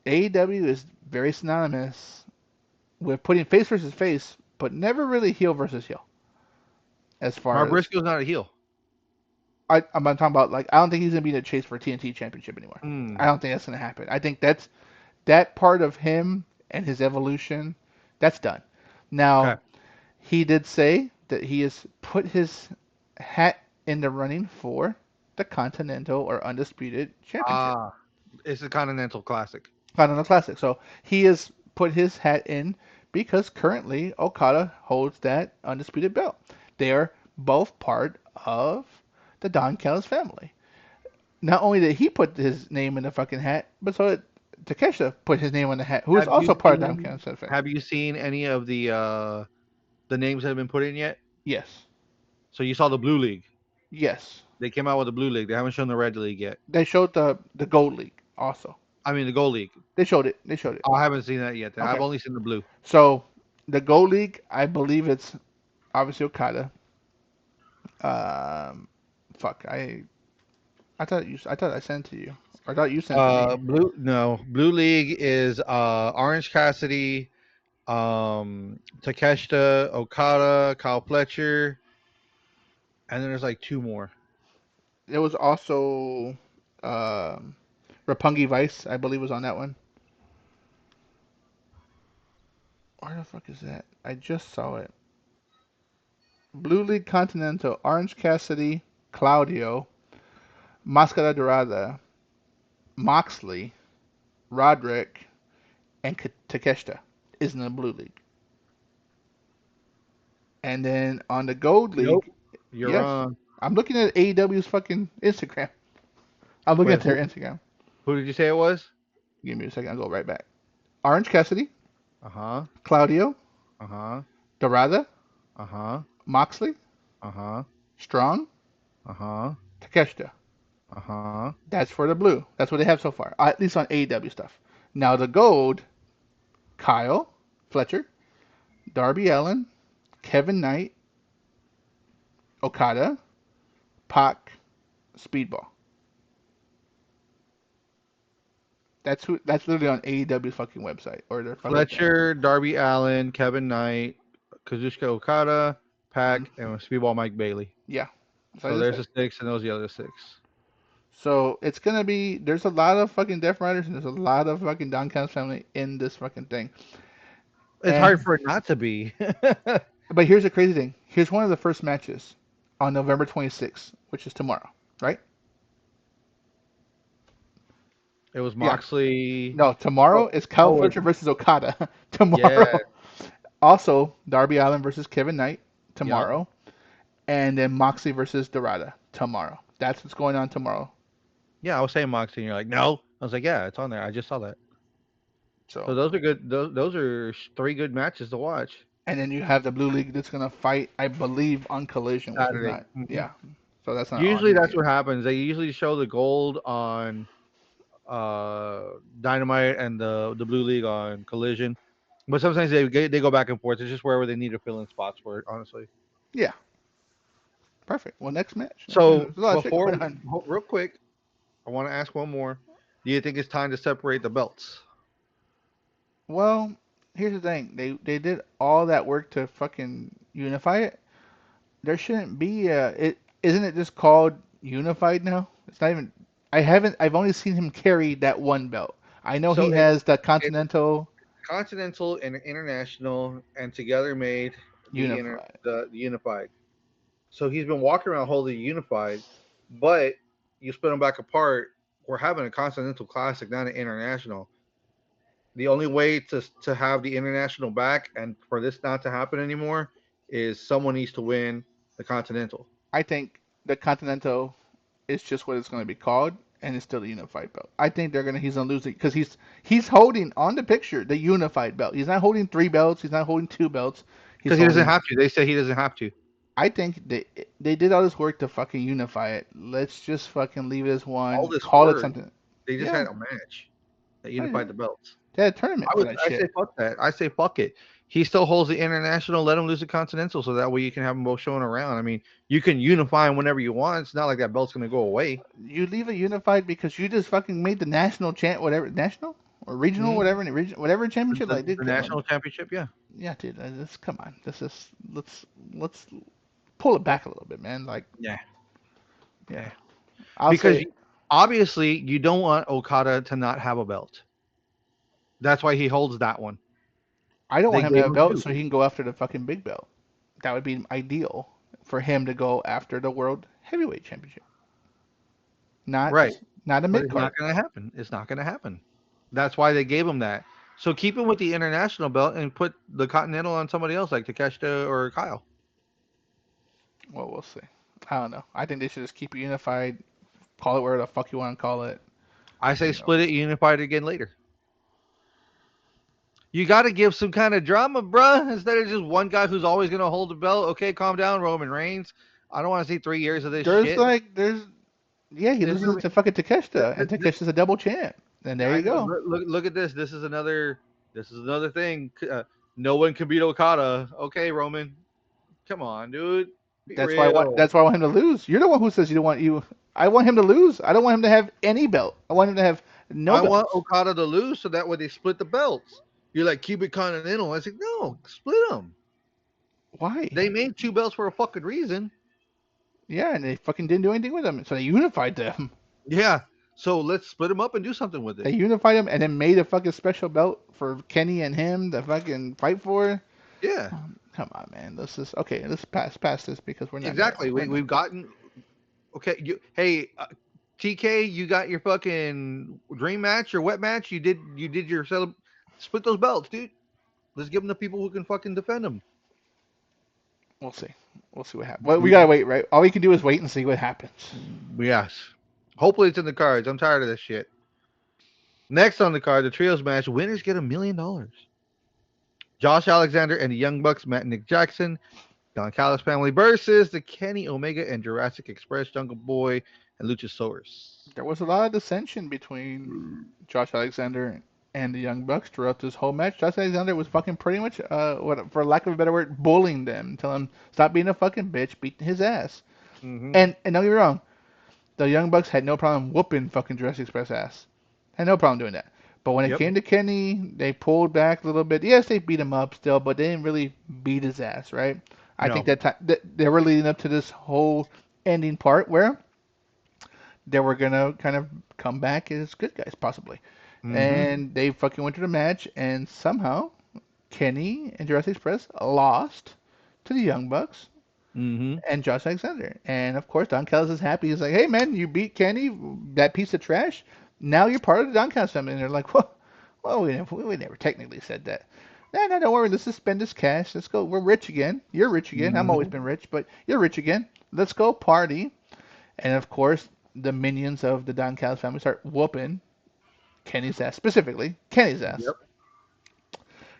AEW is very synonymous with putting face versus face, but never really heel versus heel. As far Mark as Briscoe's not a heel. I'm talking about, like I don't think he's gonna be in a chase for TNT Championship anymore. I Hmm. don't think that's gonna happen. I think that part of him and his evolution, that's done. Okay. Now he did say that he has put his hat in the running for the Continental or Undisputed Championship, Ah, it's a Continental Classic. Continental Classic. So he has put his hat in because currently Okada holds that Undisputed belt. They are both part of the Don Callis family. Not only did he put his name in the fucking hat, but so did Takeshita put his name on the hat, who is Have you also part of Don seen? Callis family. Have you seen any of the names that have been put in yet? Yes, So you saw the Blue League. yes. They came out with the Blue League. They haven't shown the Red League yet. They showed the Gold League also. I mean the Gold League. They showed it. They showed it. Oh, I haven't seen that yet. Then I've Okay. only seen the blue. So the Gold League, I believe it's obviously Okada. Um, fuck. I thought I sent it to you. Or I thought you sent it to me. Blue no Blue League is Orange Cassidy, Takeshita, Okada, Kyle Fletcher, and then there's like two more. It was also um, Rapungi Vice, I believe, was on that one. Where the fuck is that? I just saw it. Blue League Continental, Orange Cassidy, Claudio, Mascara Dorada, Moxley, Roderick, and Takeshita is in the Blue League. And then on the Gold Nope, League, you're yes, wrong. I'm looking at AEW's fucking Instagram. I'm looking Wait, at their Instagram. who did you say it was? Give me a second, I'll go right back. Orange Cassidy, Uh huh. Claudio, Uh huh. Dorada, Uh huh. Moxley, Uh huh. Strong, Uh huh. Takeshita. Uh huh. That's for the blue. That's what they have so far, at least on AEW stuff. Now the gold, Kyle, Fletcher, Darby Allin, Kevin Knight, Okada, Pac, Speedball. That's who. That's literally on AEW's fucking website or their fucking thing. Fletcher, Darby Allen, Kevin Knight, Kazuchika Okada, Hmm. Pack, and Speedball Mike Bailey. Yeah. So I So just there's said. the six, and those are the other six. So it's gonna be. There's a lot of fucking Death Riders and there's a lot of fucking Don Callis family in this fucking thing. It's hard And for it not to be. but here's the crazy thing. Here's one of the first matches on November 26th, which is tomorrow, right? It was Yeah. Moxley. No, tomorrow Oh, is Kyle oh, Fletcher versus Okada. yeah. Tomorrow. Also, Darby Allin versus Kevin Knight Yep. tomorrow, and then Moxley versus Dorada tomorrow. That's what's going on tomorrow. Yeah, I was saying Moxley, and you're like, no. I was like, yeah, it's on there. I just saw that. So So, those are good. Those are three good matches to watch. and then you have the Blue League that's gonna fight, I believe, on Collision, which is Saturday. not, yeah. So that's not on Usually here that's yet. what happens. They usually show the gold on Dynamite and the Blue League on Collision. But sometimes they go back and forth. It's just wherever they need to fill in spots for it, honestly. Yeah, perfect. Well, next match. So There's a lot of shit going before, on. real quick, I want to ask one more. Do you think it's time to separate the belts? Well, here's the thing. They did all that work to fucking unify it. There shouldn't be it. Isn't it just called unified now? It's not even. I haven't. I've only seen him carry that one belt. I know So he has the it's Continental Continental and International, and together made unified. the Unified. So he's been walking around holding Unified, but you split them back apart. We're having a Continental Classic, not an International. The only way to have the International back and for this not to happen anymore is someone needs to win the Continental. I think the Continental is just what it's going to be called, and it's still a unified belt. I think he's gonna lose it because he's holding on the picture the unified belt. He's not holding three belts. He's not holding two belts. He's Because he doesn't holding. have to. They say he doesn't have to. I think they did all this work to fucking unify it. Let's just fucking leave it as All one. this Call it work, something. they just Yeah, had a match that oh, unified yeah. the belts. They had a tournament for that I say shit. fuck that. I say fuck it. He still holds the international. Let him lose the continental, so that way you can have them both showing around. I mean, you can unify them whenever you want. It's not like that belt's gonna go away. You leave it unified because you just fucking made the national chant whatever national or regional Hmm whatever whatever championship. Like, dude, the come on. national championship, yeah, Yeah, dude, this come on. This is let's pull it back a little bit, man. Like, yeah, yeah, yeah. I'll Because say obviously you don't want Okada to not have a belt. That's why he holds that one. I don't They want him to gave have a him belt two. so he can go after the fucking big belt. That would be ideal for him to go after the world heavyweight championship, Right. not a But mid it's not card. going to happen. It's not going to happen. That's why they gave him that. So keep him with the international belt and put the continental on somebody else like Takeshita or Kyle. Well, we'll see. I don't know. I think they should just keep it unified. Call it whatever the fuck you want to call it. I say You know, split it, unify it again later. You got to give some kind of drama, bruh, instead of just one guy who's always going to hold the belt. Okay, calm down, Roman Reigns. I don't want to see 3 years of this there's shit. like there's yeah, he It's loses gonna it be, to fucking th- Takeshita, and th- th- Takeshita's a double champ. And there I you know. go. Look at this. This is another thing. No one can beat Okada. Okay, Roman. Come on, dude. Be real. That's why I want him to lose. You're the one who says you don't want you. I want him to lose. I don't want him to have any belt. I want him to have no I want belts. Okada to lose so that way they split the belts. You're like, keep it continental. I said, no, split them. Why? They made two belts for a fucking reason. Yeah, and they fucking didn't do anything with them. So they unified them. Yeah. So let's split them up and do something with They it. unified them and then made a fucking special belt for Kenny and him to fucking fight for. Yeah. Come on, man. Let's just okay. Let's pass this because we're not gonna. Exactly. We're not. We've gotten okay. Hey, TK, you got your fucking dream match or wet match. You did your split those belts, dude. Let's give them to people who can fucking defend them. We'll see. We'll see what happens. Well, we gotta wait, right? All we can do is wait and see what happens. Yes. Hopefully it's in the cards. I'm tired of this shit. Next on the card, the trios match. Winners get $1 million. Josh Alexander and the Young Bucks met Nick Jackson, Don Callis family versus the Kenny Omega and Jurassic Express, Jungle Boy, and Luchasaurus. There was a lot of dissension between Josh Alexander and the Young Bucks throughout this whole match. Josh Alexander was fucking pretty much, what, for lack of a better word, bullying them, telling him stop being a fucking bitch, beating his ass. Mm-hmm. And don't get me wrong, the Young Bucks had no problem whooping fucking Jurassic Express ass. Had no problem doing that. But when it Yep. came to Kenny, they pulled back a little bit. Yes, they beat him up still, but they didn't really beat his ass, right? I think No. that they were leading up to this whole ending part where they were gonna kind of come back as good guys, possibly. Mm-hmm. And they fucking went to the match, and somehow Kenny and Jurassic Express lost to the Young Bucks Mm-hmm. and Josh Alexander. And of course, Don Callis is happy. He's like, "Hey man, you beat Kenny, that piece of trash. Now you're part of the Don Callis family." And they're like, well, we never technically said that." No, no, don't worry. Let's just spend this cash. Let's go. We're rich again. You're rich again. I'm always Mm-hmm. been rich, but you're rich again. Let's go party. And of course, the minions of the Don Callis family start whooping Kenny's ass, specifically Kenny's ass. Yep.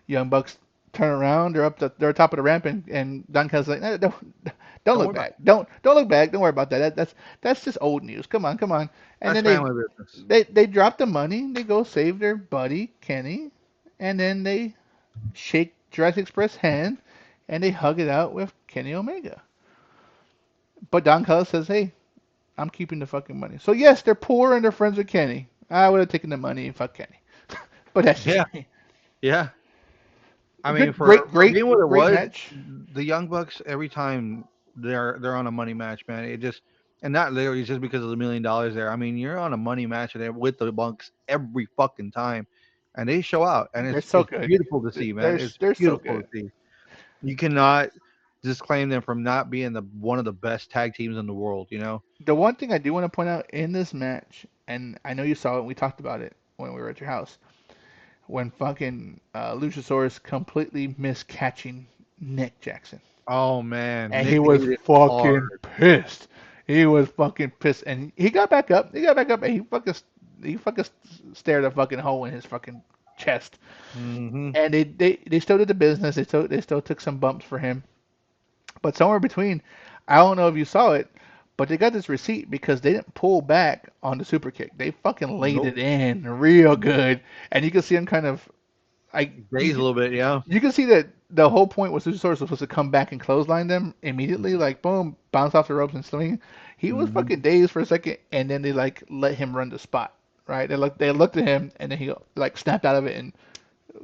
Young Bucks turn around. They're top of the ramp, and Don Callis is like, don't Don't worry look about back. it. Don't look back. Don't worry about that. That's just old news. Come on, come on. And That's then family business. they drop the money. They go save their buddy Kenny, and then they shake Jurassic Express hand, and they hug it out with Kenny Omega. But Don Callis says, "Hey, I'm keeping the fucking money." So yes, they're poor and they're friends with Kenny. I would have taken the money and fuck Kenny. But that's just Yeah. me. Yeah. I mean, Good, great, for being what great, it great was, match. the Young Bucks every time they're on a money match, man. It just and not literally just because of the $1 million there. I mean, you're on a money match with the Bucks every fucking time, and they show out, and They're so it's good. beautiful to see, man. It's They're so beautiful good. to see. You cannot disclaim them from not being the one of the best tag teams in the world. You know. The one thing I do want to point out in this match, and I know you saw it, we talked about it when we were at your house, when fucking Luchasaurus completely missed catching Nick Jackson. Oh man, And he Nick was hit it fucking hard. pissed. He was fucking pissed, and he got back up. He got back up, and he fucking stared a fucking hole in his fucking chest. Mm-hmm. And they still did the business. They still took some bumps for him. But somewhere between, I don't know if you saw it, but they got this receipt because they didn't pull back on the super kick. They fucking laid Nope. it in real good, and you can see him kind of like Graze a little bit, yeah. you can see that the whole point was Luchasaurus was supposed to come back and clothesline them immediately, like boom, bounce off the ropes and swing. He was Mm-hmm. fucking dazed for a second, and then they like let him run the spot. Right? They looked at him, and then he like snapped out of it and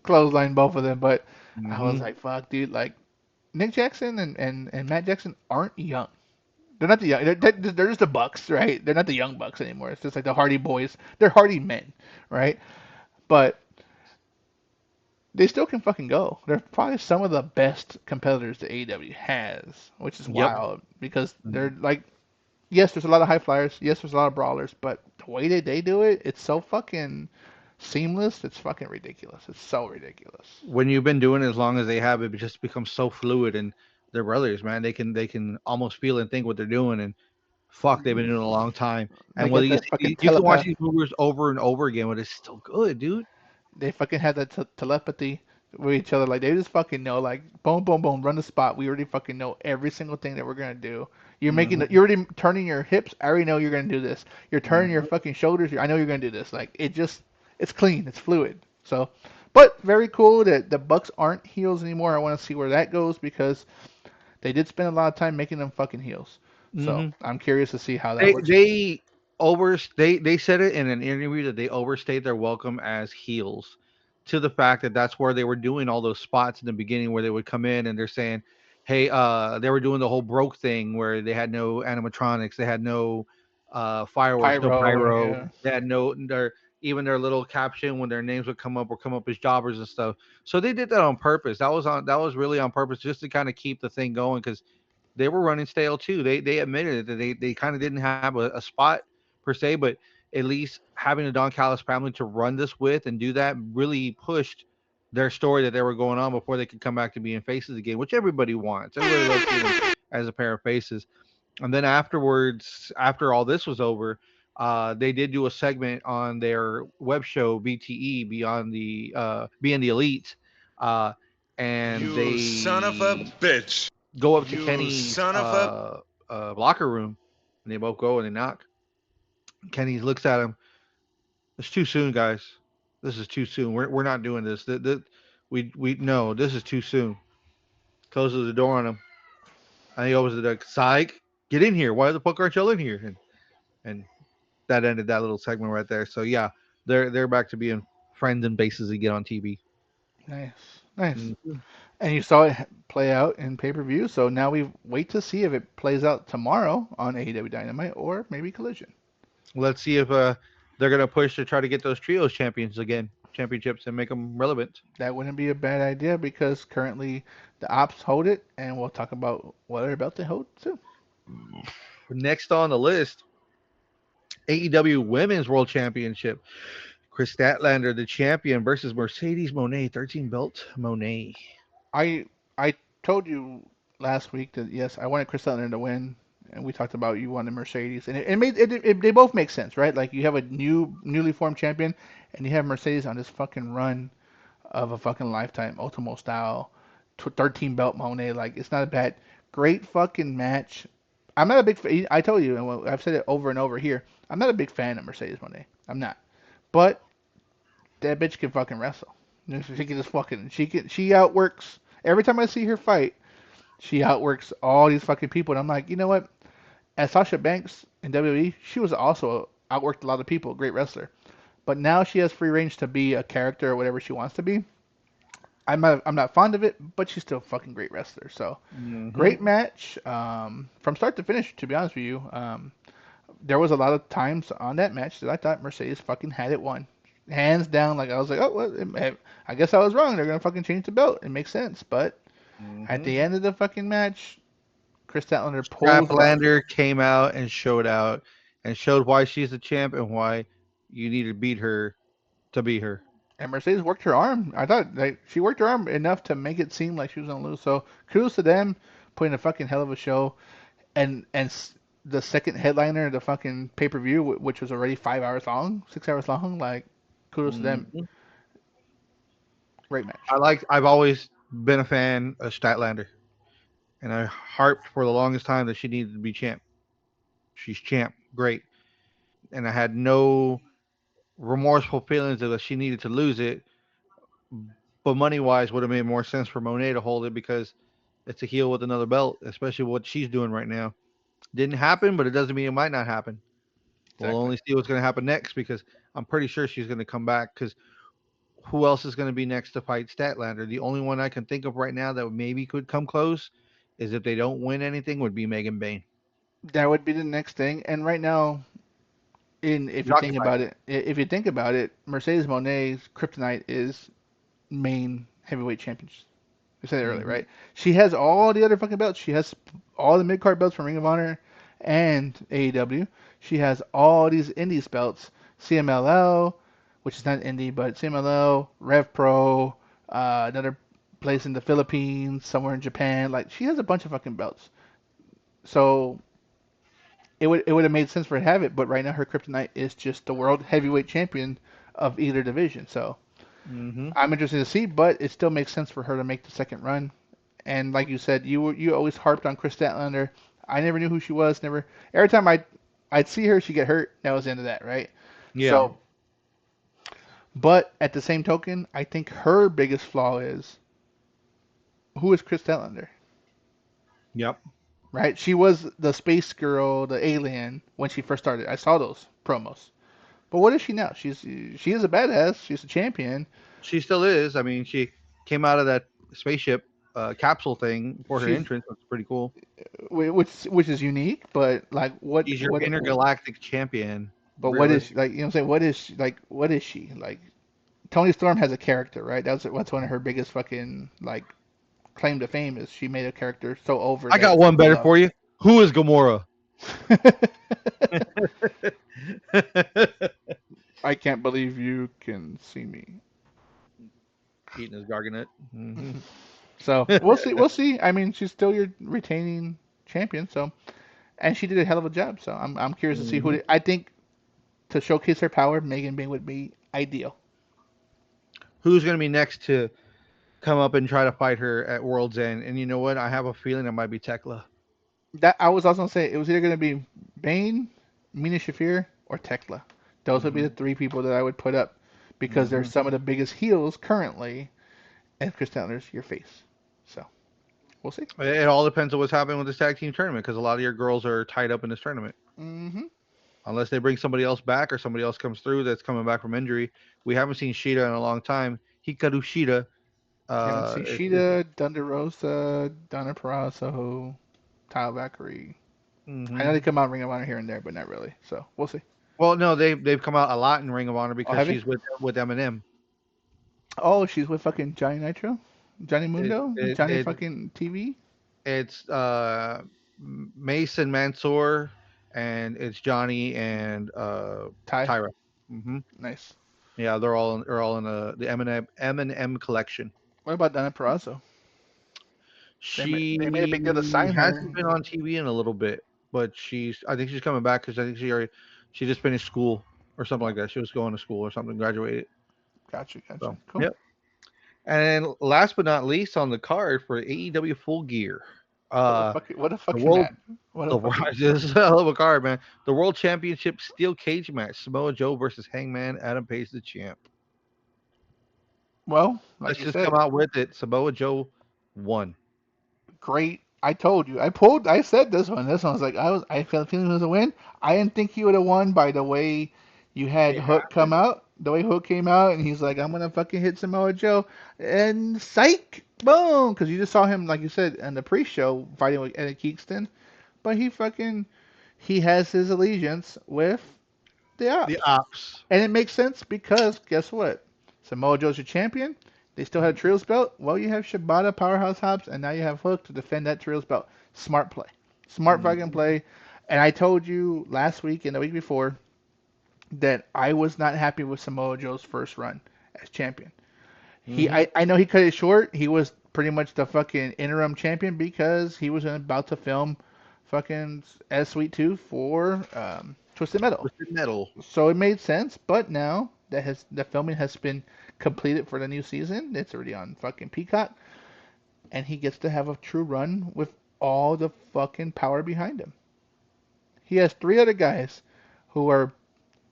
clotheslined both of them. But I was Mm-hmm. like, fuck, dude, like Nick Jackson and Matt Jackson aren't young. They're not the young. They're just the Bucks, right? They're not the young Bucks anymore. It's just like the Hardy Boys. They're Hardy men, right? But they still can fucking go. They're probably some of the best competitors that AEW has, which is Yep. wild because they're like, yes, there's a lot of high flyers, yes, there's a lot of brawlers, but the way that they do it, it's so fucking seamless. It's fucking ridiculous. It's so ridiculous. When you've been doing it as long as they have, it just becomes so fluid, and they're brothers, man. They can almost feel and think what they're doing, and fuck, they've been doing it a long time. They And whether got you that fucking see, you can watch telepath. these movies over and over again, but it's still good, dude. They fucking have that telepathy with each other. Like they just fucking know. Like boom, boom, boom, run the spot. We already fucking know every single thing that we're gonna do. Mm-hmm. You're already turning your hips. I already know you're gonna do this. You're turning your Mm-hmm. fucking shoulders. I know you're gonna do this. Like it's clean. It's fluid. So, but very cool that the Bucks aren't heels anymore. I want to see where that goes because they did spend a lot of time making them fucking heels. So Mm-hmm. I'm curious to see how that They works. they they said it in an interview that they overstayed their welcome as heels, to the fact that that's where they were doing all those spots in the beginning where they would come in and they're saying, hey, they were doing the whole broke thing where they had no animatronics, they had no fireworks, no Pyro, pyro, yeah. they had no their even their little caption when their names would come up as jobbers and stuff. So they did that on purpose. That was really on purpose, just to kind of keep the thing going, because they were running stale too. They admitted it, that they kind of didn't have a spot per se, but at least having the Don Callis family to run this with and do that really pushed their story that they were going on before they could come back to being faces again, which everybody wants. Everybody loves seeing them as a pair of faces. And then afterwards, after all this was over, they did do a segment on their web show BTE, Being the Elite, uh, and You son of a they bitch. go up to You Kenny's son of a. locker room, and they both go and they knock. Kenny looks at him. It's too soon, guys. This is too soon. We're not doing this. We no. This is too soon. Closes the door on him, and he opens the door. Psych, get in here. Why the fuck aren't y'all in here? And that ended that little segment right there. So yeah, they're back to being friends and bases again on TV. Nice, nice. Mhm. And you saw it play out in pay-per-view, so now we wait to see if it plays out tomorrow on AEW Dynamite or maybe Collision. Let's see if they're gonna push to try to get those trios championships and make them relevant. That wouldn't be a bad idea because currently the Ops hold it, and we'll talk about what they're about to hold soon. Next on the list, AEW Women's World Championship. Chris Statlander, the champion, versus Mercedes Monet, 13 belt Monet. I told you last week that yes, I wanted Chris Sutton to win, and we talked about you wanted Mercedes, and they both make sense, right? Like you have a newly formed champion, and you have Mercedes on this fucking run of a fucking lifetime, Ultimo style, 13 belt Monet. Like it's not a bad, great fucking match. I'm not a big. I told you, and I've said it over and over here. I'm not a big fan of Mercedes Monet. I'm not, but that bitch can fucking wrestle. She can just fucking. She outworks every time I see her fight. She outworks all these fucking people, and I'm like, you know what? As Sasha Banks in WWE, she was also outworked a lot of people, great wrestler. But now she has free range to be a character or whatever she wants to be. I'm not fond of it, but she's still a fucking great wrestler. So Hmm. great match from start to finish. To be honest with you, there was a lot of times on that match that I thought Mercedes fucking had it won, hands down. Like I was like, oh well, I guess I was wrong. They're gonna fucking change the belt. It makes sense. But at Hmm. the end of the fucking match, Chris Statlander pulls it off, Straplander came out and showed why she's the champ and why you need to beat her to beat her. and Mercedes worked her arm. I thought like she worked her arm enough to make it seem like she was gonna lose. So kudos to them, putting a fucking hell of a show. And the second headliner of the fucking pay per view, which was already 5 hours long, 6 hours long. Like, kudos to them. Mhm. Great match. I've always been a fan of Statlander, and I harped for the longest time that she needed to be champ. She's champ, great, and I had no remorseful feelings that she needed to lose it. But money wise, would have made more sense for Monet to hold it because it's a heel with another belt, especially what she's doing right now. Didn't happen, but it doesn't mean it might not happen. We'll Exactly. only see what's going to happen next because I'm pretty sure she's going to come back. Because who else is going to be next to fight Statlander? The only one I can think of right now that maybe could come close is if they don't win anything would be Megan Bain. That would be the next thing. And right now, in if you Jockey think fight. about it, if you think about it, Mercedes Moné's kryptonite is main heavyweight champion. I said it earlier, Hmm. right? She has all the other fucking belts. She has all the mid card belts from Ring of Honor and AEW. She has all these indies belts, CMLL, which is not indie, but CMLL, Rev Pro, another place in the Philippines, somewhere in Japan. Like she has a bunch of fucking belts. So it would have made sense for her to have it, but right now her kryptonite is just the world heavyweight champion of either division. So Hmm. I'm interested to see, but it still makes sense for her to make the second run. And like you said, you always harped on Chris Statlander. I never knew who she was. Never. Every time I'd see her, she get hurt. That was the end of that, right? Yeah. So, but at the same token, I think her biggest flaw is who is Chris Statlander, Yep. right? She was the space girl, the alien when she first started. I saw those promos. But what is she now? She is a badass. She's a champion. She still is. I mean, she came out of that spaceship capsule thing for her She's entrance. That's pretty cool. which is unique, but like She's your intergalactic champion. but what is Realistic. like you know what I'm saying? What is like what is she like? Tony Storm has a character, right? That's one of her biggest fucking like claim to fame is she made a character so over I that got one people better love. for you. Who is Gamora? I can't believe you can see me. Eating his gargant. Hmm. So we'll see. We'll see. I mean, she's still your retaining champion. So and she did a hell of a job. So I'm curious to see Hmm. I think to showcase her power, Megan Bing would be ideal. Who's going to be next to come up and try to fight her at World's End? And you know what? I have a feeling it might be Tekla. That I was also gonna say it was either gonna be Bane, Mina Shafir, or Tekla. Those would be the Hmm. three people that I would put up because they're Hmm. some of the biggest heels currently, and Chris Statler's your face. So we'll see. It all depends on what's happening with this tag team tournament because a lot of your girls are tied up in this tournament. Mm-hmm. Unless they bring somebody else back or somebody else comes through that's coming back from injury. We haven't seen Shida in a long time. Hikaru Shida. You haven't seen Is Sheeta, Thunder Rosa, Donna Purrazzo, Tyler Valkyrie. I know hmm. they come out Ring of Honor here and there, but not really. So we'll see. Well, no, they've come out a lot in Ring of Honor Oh, because have you? she's with Eminem. Oh, she's with fucking Johnny Nitro, Johnny It, Mundo, it, Johnny it fucking TV. it's Mason Mansoor and it's Johnny and Ty, Tyra. Hmm. nice. Yeah, they're all in the Eminem collection. What about Donna Purrazzo? They made a big deal to She sign her. hasn't been on TV in a little bit, but I think she's coming back because I think she just finished school or something like Oh, that. She was going to school or something, graduated. gotcha, gotcha. So Cool. yep. And last but not least on the card for AEW Full Gear, What a uh, fucking what a the fucking world mat. What a the fucking this is a hell of a card, man. The World Championship Steel Cage match: Samoa Joe versus Hangman Adam Page, the champ. well, like Let's you just come said, out with it. Samoa Joe won. great. I told you. I said this one. This one was like I felt feeling it was a win. I didn't think he would have won by the way you had It Hook come happened. out. The way Hook came out and he's like, I'm gonna fucking hit Samoa Joe and psych boom because you just saw him like you said in the pre-show fighting with Eddie Kingston, but he has his allegiance with the The Ops. ops. And it makes sense because guess what? Samoa Joe's your champion. They still have Trios belt. Well, you have Shibata, Powerhouse Hobbs, and now you have Hook to defend that Trios belt. Smart play. Smart fucking Mhm. play. And I told you last week and the week before that I was not happy with Samoa Joe's first run as champion. Mhm. I know he cut it short. He was pretty much the fucking interim champion because he was about to film fucking as Sweet Tooth for Twisted Metal. Twisted Metal. So it made sense. But now that has the filming has been completed for the new season, it's already on fucking Peacock, and he gets to have a true run with all the fucking power behind him. He has three other guys who are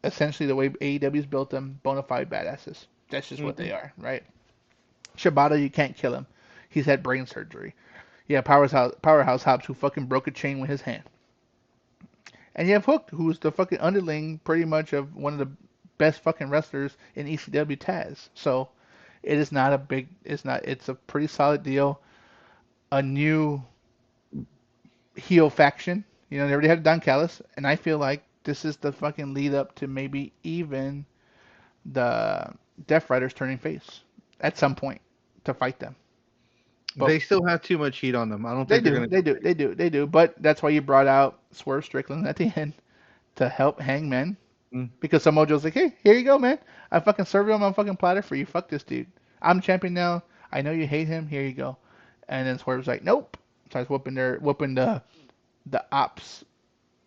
essentially the way AEW's built them, bona fide badasses. That's just what Hmm. they are, right? Shibata, you can't kill him. He's had brain surgery. Yeah, Powerhouse Hobbs, who fucking broke a chain with his hand. And you have Hook, who's the fucking underling pretty much of one of the best fucking wrestlers in ECW, Taz. So it is not a big, it's a pretty solid deal. A new heel faction. You know, they already had Don Callis, and I feel like this is the fucking lead up to maybe even the Death Riders turning face at some point to fight them. But They still have too much heat on them. I don't they think they're do, gonna they go do, face. they do, they do. But that's why you brought out Swerve Strickland at the end to help Hangman Mm, because Samoa Joe's like, hey, here you go, man. I fucking served him on a fucking platter for you. Fuck this dude. I'm champion now. I know you hate him. Here you go. And then Swerve's like, nope. Starts whooping the ops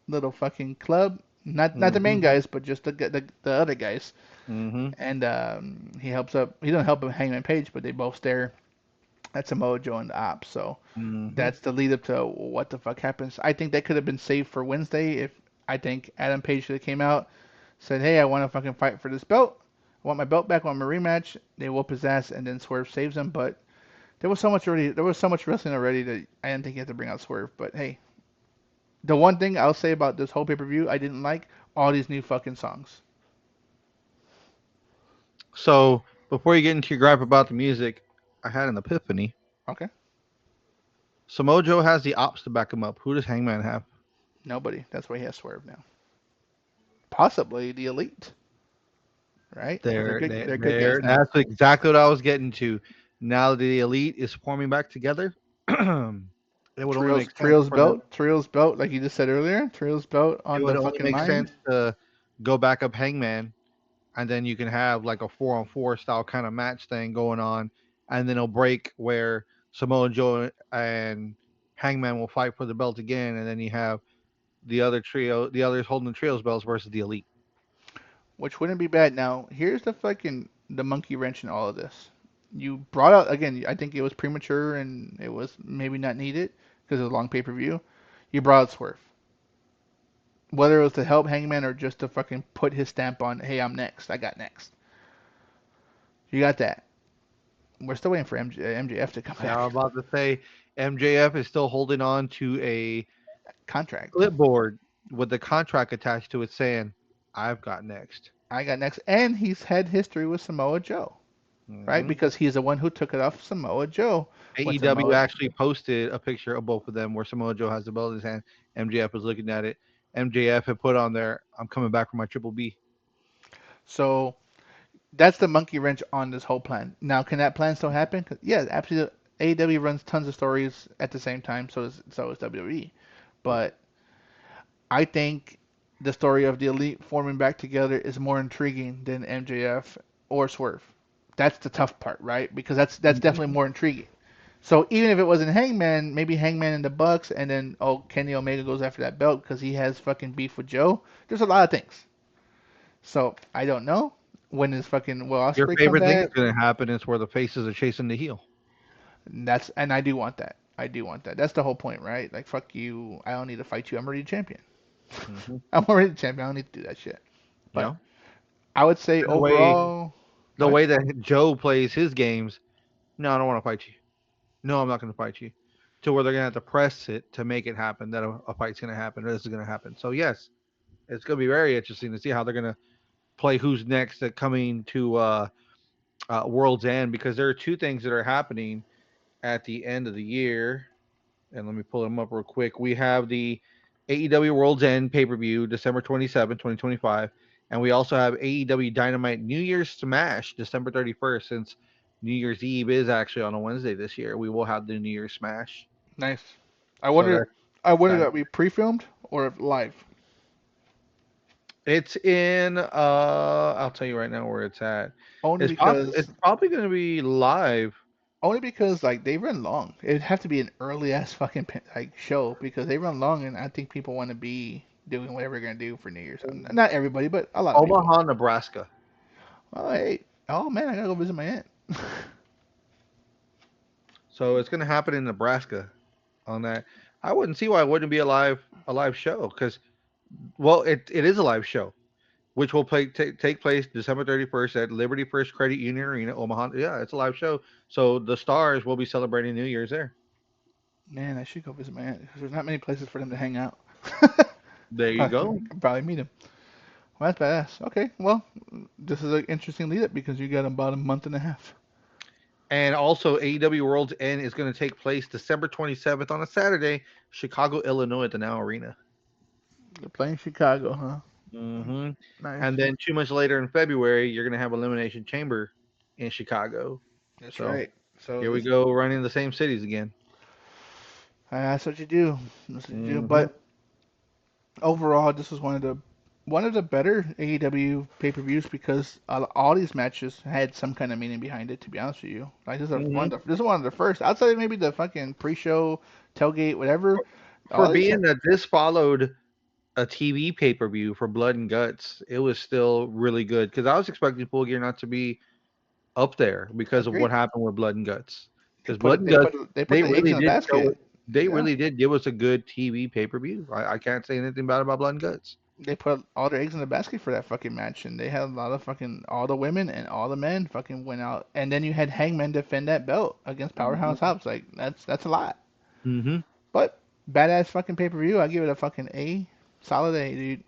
little fucking club. Not the main mm-hmm, guys, but just the other guys. mm-hmm, And he helps up. He don't help him Hangman Page, but they both stare at Samoa Joe and the ops. So mm-hmm. that's the lead up to what the fuck happens. I think that could have been saved for Wednesday if I think Adam Page should have came out, said, hey, I want to fucking fight for this belt. I want my belt back. I want my rematch. They whoop his ass, and then Swerve saves him. But there was so much already. There was so much wrestling already that I didn't think you had to bring out Swerve. But hey, the one thing I'll say about this whole pay per view, I didn't like all these new fucking songs. So before you get into your gripe about the music, I had an epiphany. Okay, Samoa Joe has the ops to back him up. Who does Hangman have? nobody. That's why he has Swerve now. Possibly the Elite, right? Because They're they they're good guys they're now. that's exactly what I was getting to. Now that the elite is forming back together, it would only make sense for them. Trios belt, like you just said earlier, Trios belt It on would the only fucking make line. sense to go back up Hangman, and then you can have like a 4-on-4 style kind of match thing going on, and then it'll break where Samoa Joe and Hangman will fight for the belt again, and then you have the others holding the trios belts versus the elite. Which wouldn't be bad. Now, here's the monkey wrench in all of this. You brought out again. I think it was premature and it was maybe not needed because it was a long pay per view. You brought out Swerve, whether it was to help Hangman or just to fucking put his stamp on. Hey, I'm next. I got next. You got that. We're still waiting for MJF to come I back. was about to say MJF is still holding on to a Contract. clipboard with the contract attached to it saying, "I've got next." I got next, and he's had history with Samoa Joe, right? Hmm. Because he's the one who took it off Samoa Joe when AEW Samoa. actually posted a picture of both of them where Samoa Joe has the belt in his hand. MJF was looking at it. MJF had put on there, "I'm coming back for my Triple B." So that's the monkey wrench on this whole plan. Now, can that plan still happen? 'Cause, yeah, absolutely. AEW runs tons of stories at the same time, so is WWE. But I think the story of the Elite forming back together is more intriguing than MJF or Swerve. That's the tough part, right? Because that's definitely Mhm. more intriguing. So even if it wasn't Hangman, maybe Hangman and the Bucks, and then Kenny Omega goes after that belt because he has fucking beef with Joe. There's a lot of things. So I don't know when does fucking Will Your Ospreay come favorite thing is back. going to happen is where the faces are chasing the heel. And I do want that. I do want that. That's the whole point, right? Like fuck you. I don't need to fight you. I'm already champion. Hmm. I'm already champion. I don't need to do that shit. You But know, I would say and overall, go the ahead. way that Joe plays his games, no, I don't want to fight you. No, I'm not going to fight you. To where they're going to have to press it to make it happen that a fight's going to happen or this is going to happen. So yes, it's going to be very interesting to see how they're going to play who's next at coming to World's End because there are two things that are happening at the end of the year. And let me pull them up real quick. We have the AEW World's End pay per view, December 27th, 2025. And we also have AEW Dynamite New Year's Smash, December 31st. Since New Year's Eve is actually on a Wednesday this year, we will have the New Year's Smash. Nice. I So wonder. that's I wonder exciting. that we pre-filmed or live. It's in, I'll tell you right now where it's at. Only It's because probably going to be live. Only because like they run long. It'd have to be an early ass fucking like show because they run long, and I think people want to be doing whatever they're gonna do for New Year's. Not everybody, but a lot of people. Omaha, Nebraska. Oh hey, oh man, I gotta go visit my aunt. So it's gonna happen in Nebraska on that. I wouldn't see why it wouldn't be a live show because well it is a live show which will take place December 31st at Liberty First Credit Union Arena, Omaha. Yeah, it's a live show. So the Stars will be celebrating New Year's there. Man, I should go visit my aunt because there's not many places for them to hang out. There you go. Probably meet him. Well, that's badass. Okay, well, this is an interesting lead up because you got about a month and a half. And also, AEW World's End is going to take place December 27th on a Saturday, Chicago, Illinois, at the Now Arena. They're playing Chicago, huh? hmm Nice. And then 2 months later in February, you're going to have Elimination Chamber in Chicago. That's So right. So here we this, go, running the same cities again. that's what you do. That's what you do. hmm But overall, this is one of the better AEW pay-per-views because all these matches had some kind of meaning behind it. To be honest with you, like hmm this is one of the first outside of maybe the fucking pre-show tailgate, whatever. For All these, being that this followed a TV pay per view for Blood and Guts, it was still really good because I was expecting Full Gear not to be up there because of what agreed. happened with Blood and Guts. They Because put Blood it. and They Guts, put. They put they the eggs really in the did show basket. it. They Yeah. really did give us a good TV pay per view. I can't say anything bad about Blood and Guts. They put all their eggs in the basket for that fucking match, and they had a lot of fucking all the women and all the men fucking went out, and then you had Hangman defend that belt against Powerhouse hmm Hobbs. Like that's a lot, hmm but badass fucking pay per view. I give it a fucking A, solid A, dude.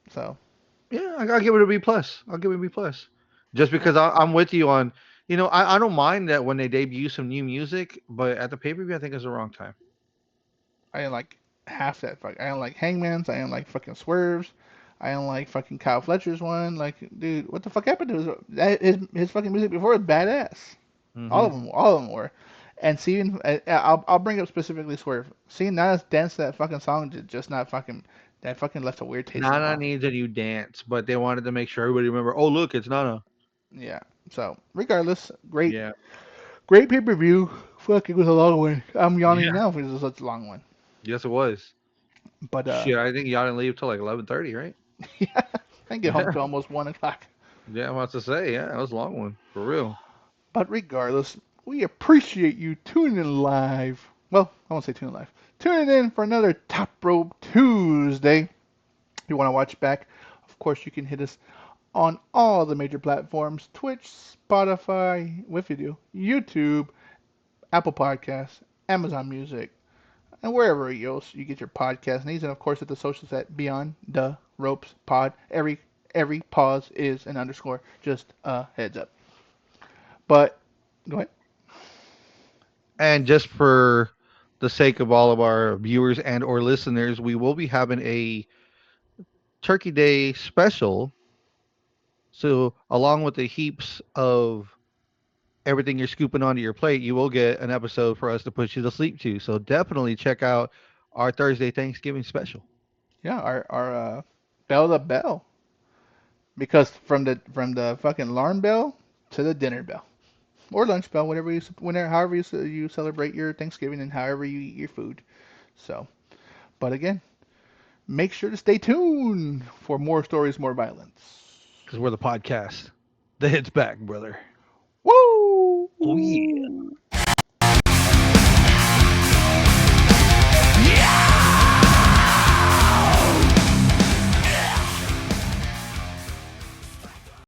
So Yeah, I'll give it a B plus. I'll give it a B plus, just because I'm with you on. I don't mind that when they debut some new music, but at the pay per view, I think it's the wrong time. I didn't like half that fuck. I don't like Hangman's. I don't like fucking Swerves. I don't like fucking Kyle Fletcher's one. Like, dude, what the fuck happened to his fucking music before was badass. hmm All of them were. And seeing, I'll bring up specifically Swerve. Seeing Nana dance to that fucking song did just not fucking, that fucking left a weird taste in my Nana mouth. needs a new dance, but they wanted to make sure everybody remember. Oh, look, it's Nana. Yeah. So regardless, great, Yeah. great pay per view. Fucking was a long one. I'm yawning Yeah. now because it was such a long one. Yes, it was. But Shit, I think y'all didn't leave till like 11:30, right? yeah, I get home Yeah. to almost 1 o'clock. Yeah, I'm about to say, yeah, that was a long one for real. But regardless, we appreciate you tuning in live. Well, I won't say tuning live. Tuning in for another Top Rope Tuesday. If you want to watch back, of course, you can hit us on all the major platforms: Twitch, Spotify, if you do, YouTube, Apple Podcasts, Amazon Music, and wherever else you get your podcast needs. And of course, at the socials at Beyond the Ropes Pod. Every pause is an underscore. Just a heads up. But go ahead. And just for the sake of all of our viewers and or listeners, we will be having a Turkey Day special. So along with the heaps of everything you're scooping onto your plate, you will get an episode for us to put you to sleep to. So definitely check out our Thursday Thanksgiving special. Yeah, our bell to bell, because from the fucking alarm bell to the dinner bell or lunch bell, whenever however you celebrate your Thanksgiving and however you eat your food. So, but again, make sure to stay tuned for more stories, more violence. Because we're the podcast. The hit's back, brother. Woo! Oh yeah.